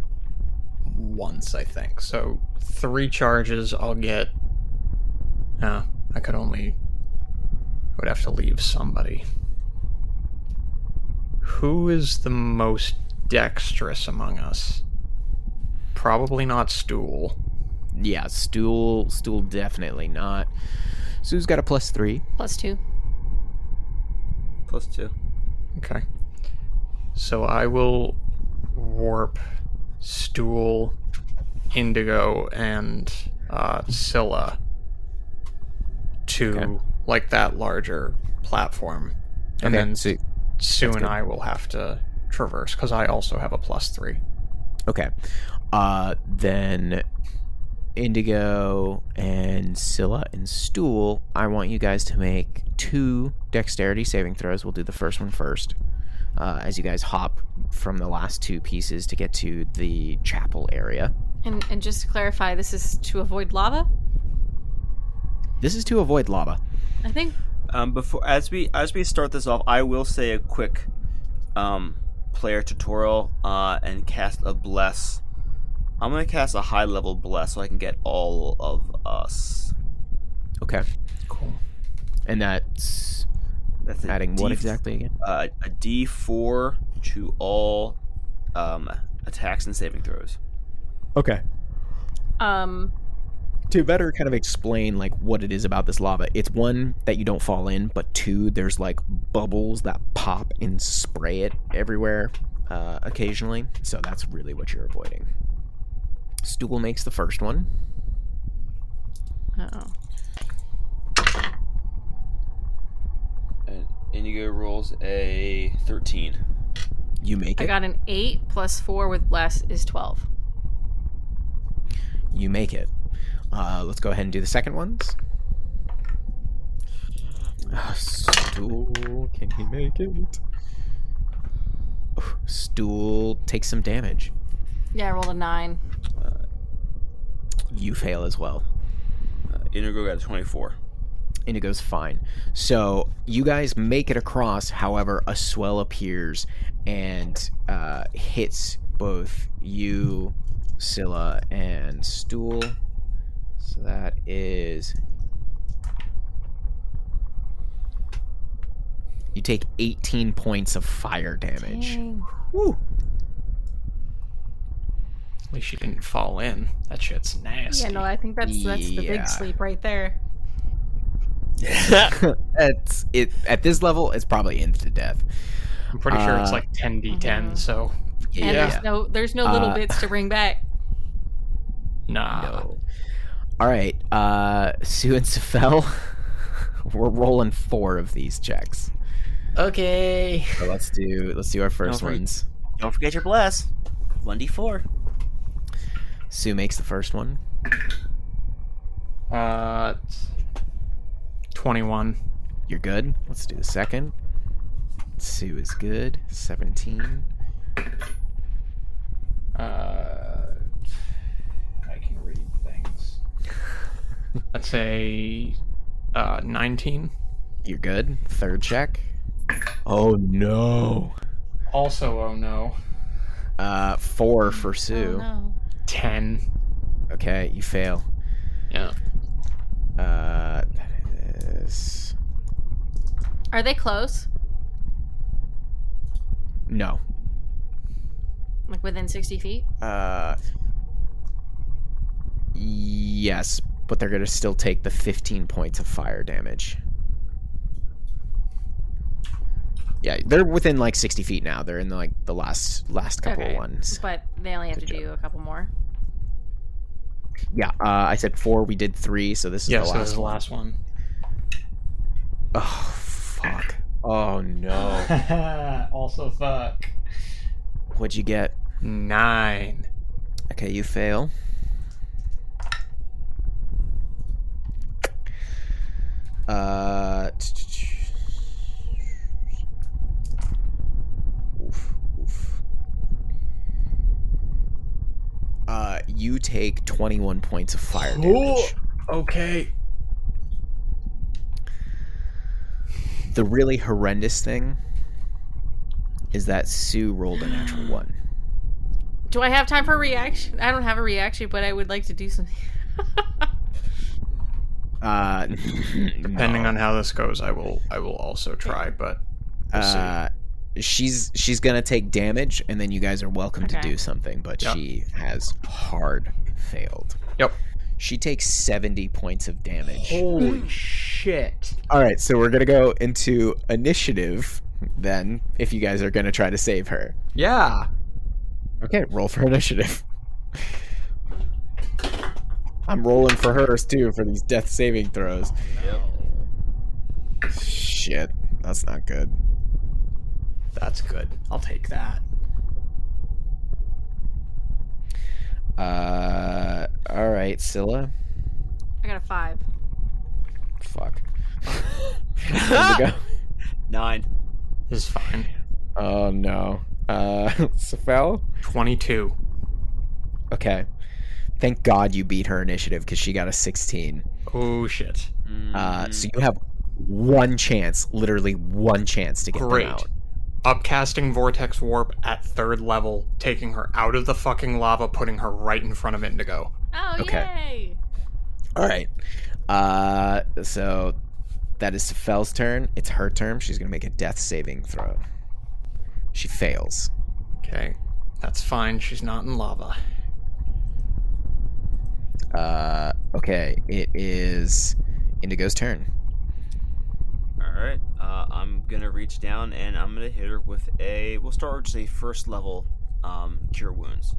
once, I think. So, 3 charges I'll get... I would have to leave somebody. Who is the most dexterous among us? Probably not Stool.
Yeah, Stool definitely not. Sue's got a +3.
+2.
+2.
Okay. So I will warp Stool, Indigo, and Scylla to like that larger platform. And then Sue and I will have to traverse, because I also have a +3.
Okay. Then Indigo and Scylla and Stool, I want you guys to make 2 dexterity saving throws. We'll do the first one first. As you guys hop from the last 2 pieces to get to the chapel area.
And just to clarify, this is to avoid lava?
This is to avoid lava.
I think.
Before as we start this off, I will say a quick player tutorial and cast a bless. I'm gonna cast a high level bless so I can get all of us.
Okay.
Cool.
And that's adding what exactly again?
A D4 to all attacks and saving throws.
Okay. To better kind of explain like what it is about this lava, it's 1 that you don't fall in, but 2, there's like bubbles that pop and spray it everywhere occasionally. So that's really what you're avoiding. Stool makes the first one.
Uh-oh.
And Indigo rolls a 13.
You make it.
I got an 8 + 4 with bless is 12.
You make it. Let's go ahead and do the second ones. Stool, can he make it? Stool takes some damage.
Yeah, I rolled a 9.
You fail as well.
Indigo got a 24.
Indigo's fine. So you guys make it across. However, a swell appears and hits both you, Scylla, and Stool. So that is... You take 18 points of fire damage.
Dang.
Woo!
At least she didn't fall in. That shit's nasty.
Yeah, no, I think that's the
Yeah.
big sleep right there.
It's it at this level. It's probably instant death.
I'm pretty sure it's like 10d10, so
And
Yeah.
there's no little bits to bring back.
nah.
No. All right, Sue and Sephel, we're rolling 4 of these checks.
Okay.
So let's do our first
Don't
ones.
Don't forget your bless. 1d4.
Sue makes the first one.
21.
You're good. Let's do the second. Sue is good. 17.
I can read things. Let's say 19.
You're good. Third check. Oh no.
Also, oh no.
4 for Sue.
Oh, no.
10.
Okay, you fail.
Yeah.
That is
Are they close?
no.
Like within 60 feet?
Yes, but they're gonna still take the 15 points of fire damage. Yeah, they're within like 60 feet now. They're in like the last couple
Okay.
ones.
But they only have to do a couple more.
Yeah, I said 4. We did 3, so this is
Yeah,
the
so
last
this is the
one.
last one.
Oh fuck! Oh no!
Also, fuck.
What'd you get?
9.
Okay, you fail. Oof. You take 21 points of fire damage.
Okay.
The really horrendous thing is that Sue rolled a natural 1.
Do I have time for a reaction? I don't have a reaction, but I would like to do something.
Depending on how this goes, I will also try, but we'll see.
She's gonna take damage, and then you guys are welcome to
Okay.
do something, but
Yep.
she has hard failed.
Yep.
She takes 70 points of damage.
Holy shit.
All right, so we're gonna go into initiative then, if you guys are gonna try to save her.
Yeah.
Okay, roll for initiative. I'm rolling for hers too for these death saving throws.
Yep.
Shit, that's not good.
That's good. I'll take that.
All right, Scylla.
I got a 5.
Fuck. Indigo.
9.
This is fine.
Oh no. Sephel?
22.
Okay. Thank God you beat her initiative because she got a 16.
Oh shit.
So you have one chance, literally one chance to get
Great.
them out.
Upcasting Vortex Warp at 3rd level, taking her out of the fucking lava, putting her right in front of Indigo.
Oh,
Okay.
yay!
All right. So that is Sephel's turn. It's her turn. She's gonna make a death saving throw. She fails.
Okay. That's fine. She's not in lava.
Okay. It is Indigo's turn.
Alright, I'm gonna reach down and I'm gonna hit her with we'll start with just a 1st level Cure Wounds.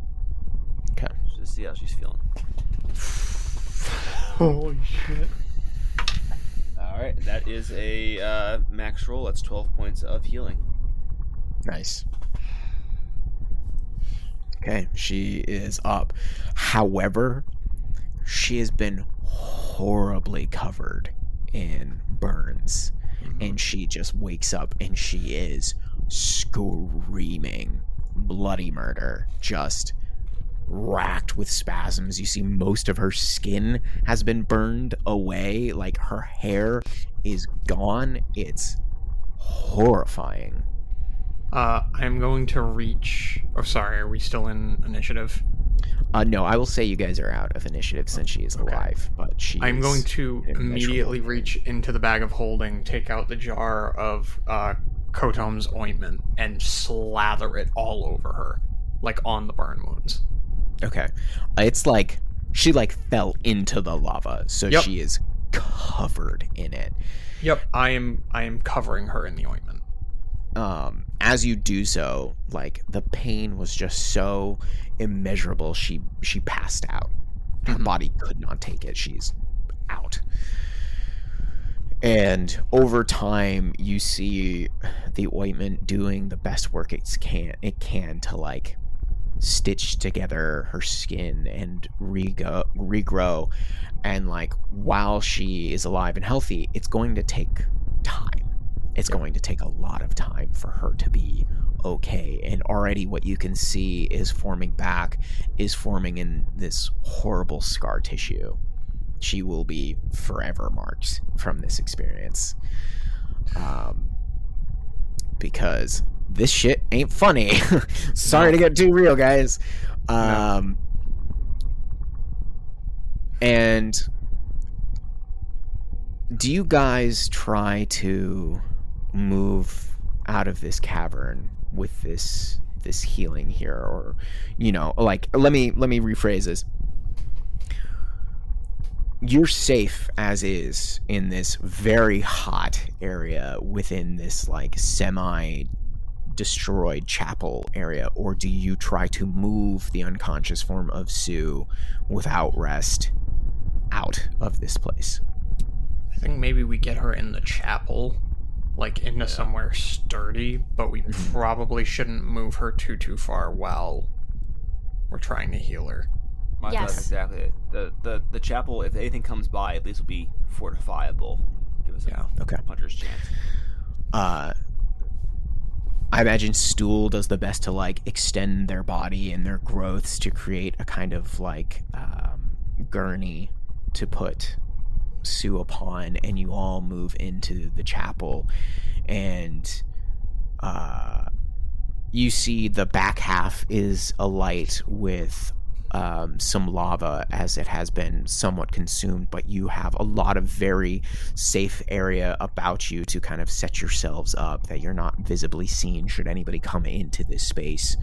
Okay.
Just to see how she's feeling.
Holy shit.
Alright, that is a max roll. That's 12 points of healing.
Nice. Okay, she is up. However, she has been horribly covered in burns. and she just wakes up and she is screaming bloody murder, just racked with spasms. You see most of her skin has been burned away, like her hair is gone. It's horrifying.
I'm going to reach... Oh, sorry, are we still in initiative?
No, I will say you guys are out of initiative since she is alive, but
I'm going to immediately reach into the bag of holding, take out the jar of Kotom's ointment, and slather it all over her, like on the burn wounds.
Okay. It's like she fell into the lava, so she is covered in it.
Yep, I am covering her in the ointment.
As you do so, like, the pain was just so immeasurable, she passed out. Her body could not take it. She's out. And over time, you see the ointment doing the best work it can to, like, stitch together her skin and regrow. And, like, while she is alive and healthy, it's going to take time. It's going to take a lot of time for her to be okay. And already what you can see is forming in this horrible scar tissue. She will be forever marked from this experience. Because this shit ain't funny. Sorry to get too real, guys. And do you guys try to move out of this cavern with this healing here, or like, let me rephrase this. You're safe as is in this very hot area within this, like, semi destroyed chapel area, or do you try to move the unconscious form of Sue without rest out of this place?
I think maybe we get her in the chapel, like into somewhere sturdy, but we probably shouldn't move her too far while we're trying to heal her.
That's exactly it. The chapel, if anything comes by, at least will be fortifiable. Give us a puncher's chance.
I imagine Stool does the best to, like, extend their body and their growths to create a kind of, like, gurney to put Sue upon, and you all move into the chapel, and you see the back half is alight with some lava, as it has been somewhat consumed, but you have a lot of very safe area about you to kind of set yourselves up that you're not visibly seen should anybody come into this space.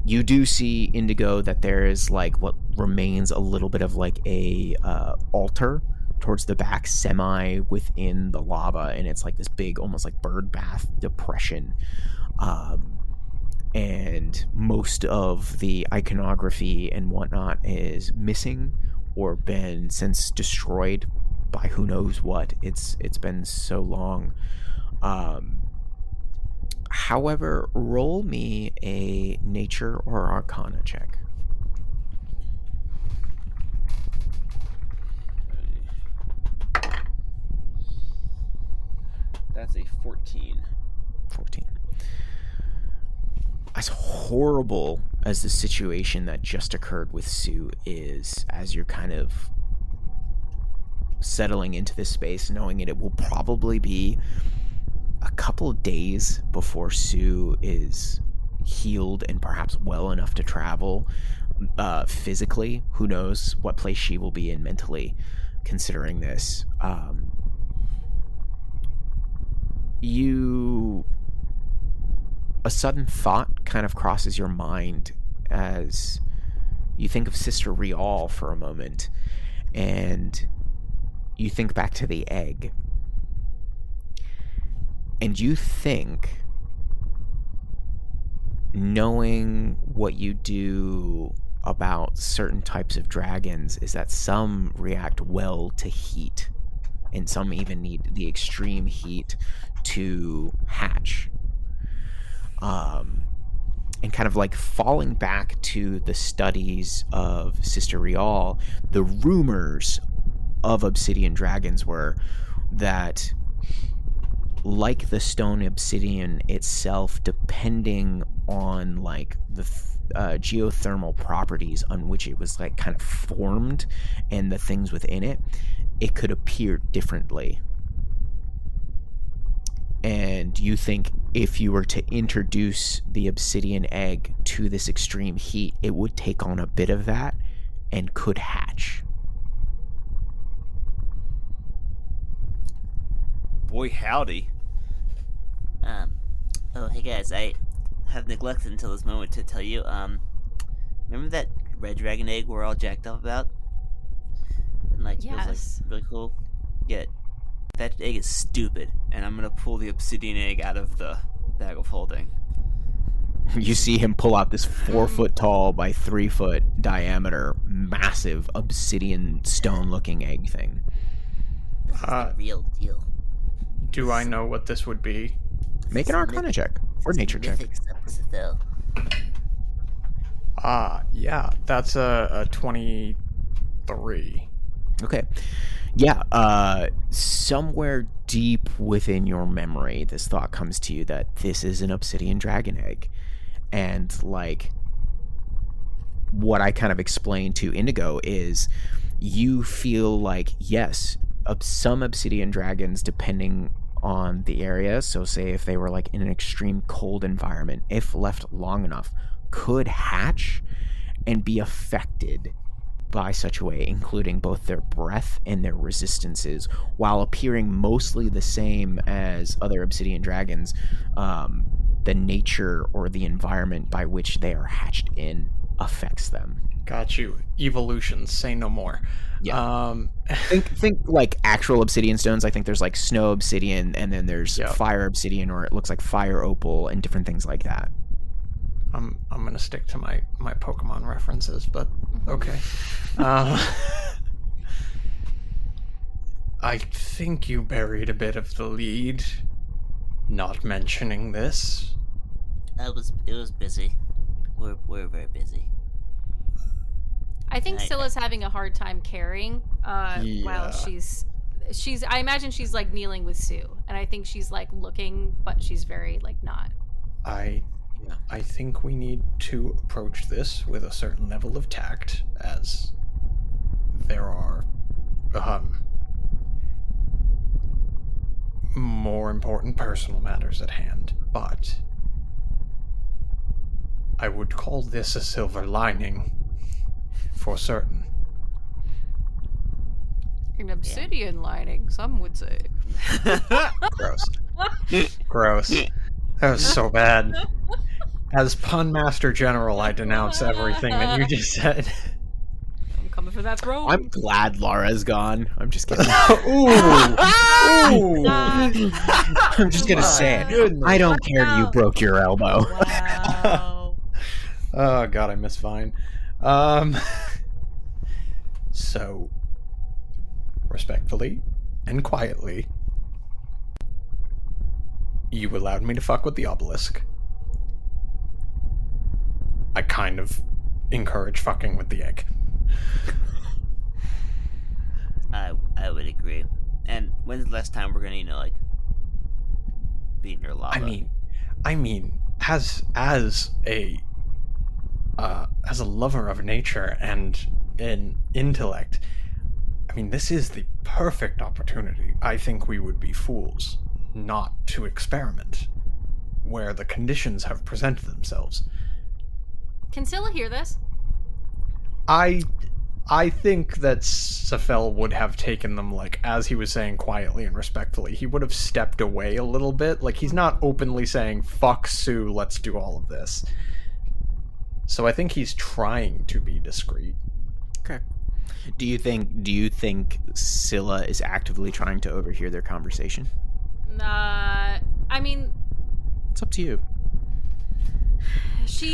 You do see, Indigo, that there is, like, what remains a little bit of, like, a altar towards the back, semi within the lava, and it's like this big, almost like bird bath depression. And most of the iconography and whatnot is missing or been since destroyed by who knows what. It's been so long. However, roll me a nature or arcana check.
That's a 14.
14. As horrible as the situation that just occurred with Sue is, as you're kind of settling into this space, knowing it will probably be a couple of days before Sue is healed and perhaps well enough to travel physically. Who knows what place she will be in mentally, considering this. A sudden thought kind of crosses your mind as you think of Sister Real for a moment, and you think back to the egg. And you think, knowing what you do about certain types of dragons, is that some react well to heat, and some even need the extreme heat to hatch. And kind of like falling back to the studies of Sister Real, the rumors of obsidian dragons were, that, like the stone obsidian itself, depending on like the geothermal properties on which it was like kind of formed and the things within it, it could appear differently. And you think if you were to introduce the obsidian egg to this extreme heat, it would take on a bit of that and could hatch.
Boy, howdy.
Oh, hey guys, I have neglected until this moment to tell you, remember that red dragon egg we're all jacked up about? And like, it was
Yes.
like really cool?
Yeah, that egg is stupid, and I'm gonna pull the obsidian egg out of the bag of holding.
You see him pull out this 4-foot tall by 3-foot diameter, massive obsidian stone-looking egg thing.
This is the real deal.
Do I know what this would be?
Make an Arcana check or nature check.
Mythic Sephel.
Yeah, that's a 23.
Okay. Yeah, somewhere deep within your memory, this thought comes to you that this is an obsidian dragon egg. And, like, what I kind of explained to Indigo is you feel like, yes, some obsidian dragons, depending on the area, so say if they were, like, in an extreme cold environment, if left long enough, could hatch and be affected by such a way, including both their breath and their resistances, while appearing mostly the same as other obsidian dragons. The nature or the environment by which they are hatched in affects them.
Got you. Evolution, say no more.
Yeah. Think like actual obsidian stones. I think there's like snow obsidian, and then there's fire obsidian, or it looks like fire opal, and different things like that.
I'm gonna stick to my Pokemon references, but okay. I think you buried a bit of the lead, not mentioning this.
It was busy. We're very busy.
I think Scylla's having a hard time carrying while she's I imagine she's like kneeling with Sue, and I think she's like looking, but she's very like not.
I think we need to approach this with a certain level of tact, as there are more important personal matters at hand, but I would call this a silver lining, for certain.
An obsidian lining, some would say.
Gross. Gross. That was so bad. As Pun Master General, I denounce everything that you just said.
I'm coming for that throne.
I'm glad Lara's gone. I'm just kidding.
Ooh.
I'm just gonna say it. I don't care you broke your elbow.
Wow.
Oh god, I miss Vine. So, respectfully and quietly, you allowed me to fuck with the obelisk. I kind of encourage fucking with the egg.
I would agree. And when's the last time we're gonna, like, be near lava?
I mean, as a lover of nature and an intellect, I mean, this is the perfect opportunity. I think we would be fools not to experiment where the conditions have presented themselves.
Can Scylla hear this?
I think that Sephel would have taken them, like, as he was saying quietly and respectfully. He would have stepped away a little bit. Like, he's not openly saying, fuck Sue, let's do all of this. So I think he's trying to be discreet.
Okay. Do you think Scylla is actively trying to overhear their conversation?
I mean,
it's up to you.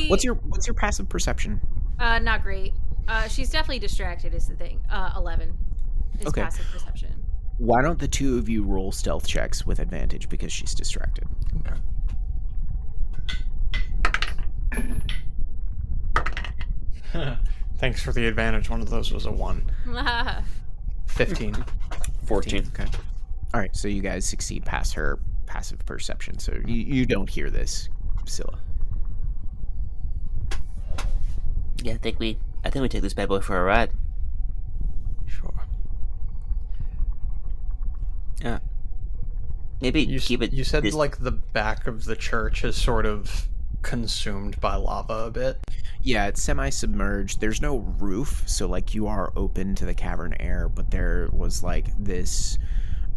What's your passive perception?
Not great. She's definitely distracted is the thing. 11 is passive perception.
Why don't the two of you roll stealth checks with advantage because she's distracted?
Okay. Thanks for the advantage. One of those was a 1. 15.
14.
Okay. All right, so you guys succeed past her passive perception, so you don't hear this, Scylla.
Yeah, I think we take this bad boy for a ride.
Sure.
Yeah.
Maybe keep it.
You said like the back of the church is sort of consumed by lava a bit.
Yeah, it's semi-submerged. There's no roof, so like you are open to the cavern air, but there was like this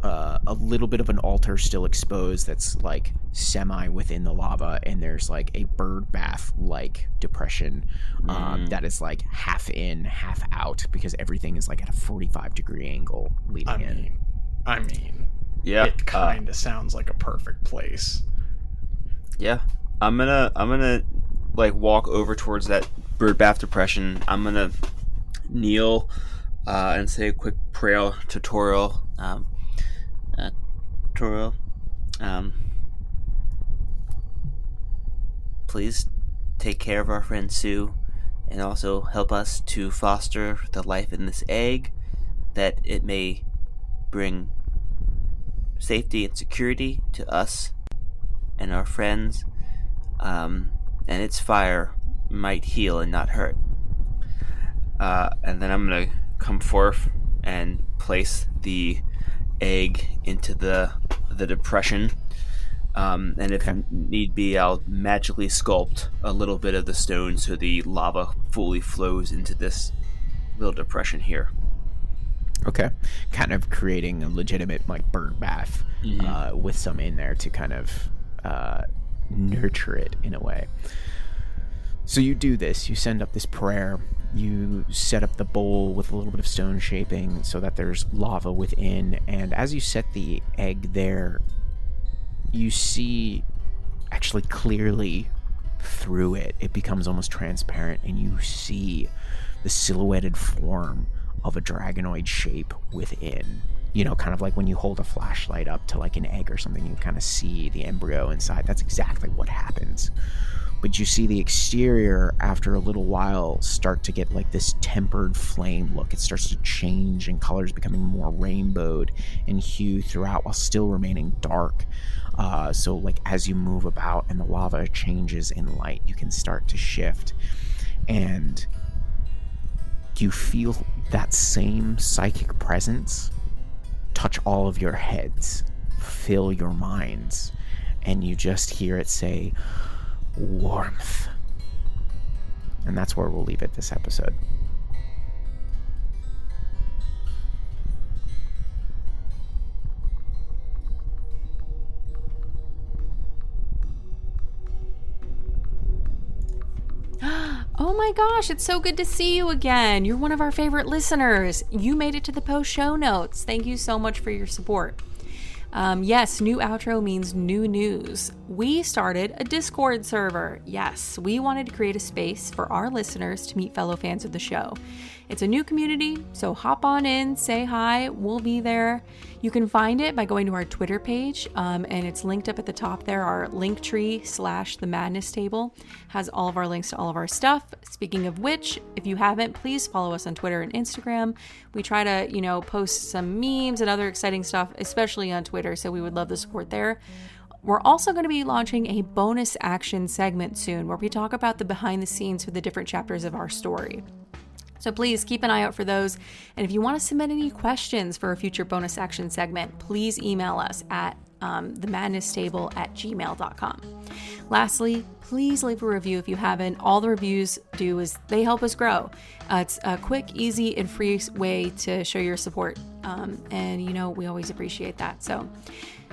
a little bit of an altar still exposed that's like semi within the lava, and there's like a bird bath like depression that is like half in, half out, because everything is like at a 45-degree angle leading in.
I mean,
Yeah.
it kind of sounds like a perfect place.
Yeah. I'm gonna like walk over towards that bird bath depression. I'm gonna kneel and say a quick prayer tutorial.
Please take care of our friend Sue, and also help us to foster the life in this egg, that it may bring safety and security to us and our friends, and its fire might heal and not hurt. And then I'm gonna come forth and place the egg into the depression, and if need be, I'll magically sculpt a little bit of the stone so the lava fully flows into this little depression here.
Okay, kind of creating a legitimate like bird bath with some in there to kind of nurture it in a way. So you do this, you send up this prayer, you set up the bowl with a little bit of stone shaping so that there's lava within, and as you set the egg there, you see actually clearly through it. It becomes almost transparent, and you see the silhouetted form of a dragonoid shape within. You know, kind of like when you hold a flashlight up to like an egg or something, you kind of see the embryo inside. That's exactly what happens. But you see the exterior after a little while start to get like this tempered flame look. It starts to change in colors, becoming more rainbowed in hue throughout while still remaining dark. So like as you move about and the lava changes in light, you can start to shift. And you feel that same psychic presence touch all of your heads, fill your minds, and you just hear it say, warmth. And that's where we'll leave it this episode.
Oh my gosh, it's so good to see you again. You're one of our favorite listeners. You made it to the post show notes. Thank you so much for your support. Yes, new outro means new news. We started a Discord server. Yes, we wanted to create a space for our listeners to meet fellow fans of the show. It's a new community, so hop on in, say hi, we'll be there. You can find it by going to our Twitter page, and it's linked up at the top there. Our Linktree/The Madness Table has all of our links to all of our stuff. Speaking of which, if you haven't, please follow us on Twitter and Instagram. We try to, post some memes and other exciting stuff, especially on Twitter, so we would love the support there. We're also going to be launching a bonus action segment soon where we talk about the behind the scenes for the different chapters of our story. So please keep an eye out for those. And if you want to submit any questions for a future bonus action segment, please email us at themadnesstable@gmail.com. Lastly, please leave a review if you haven't. All the reviews do is they help us grow. It's a quick, easy, and free way to show your support. And we always appreciate that. So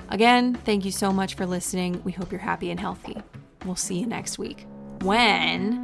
again, thank you so much for listening. We hope you're happy and healthy. We'll see you next week. When...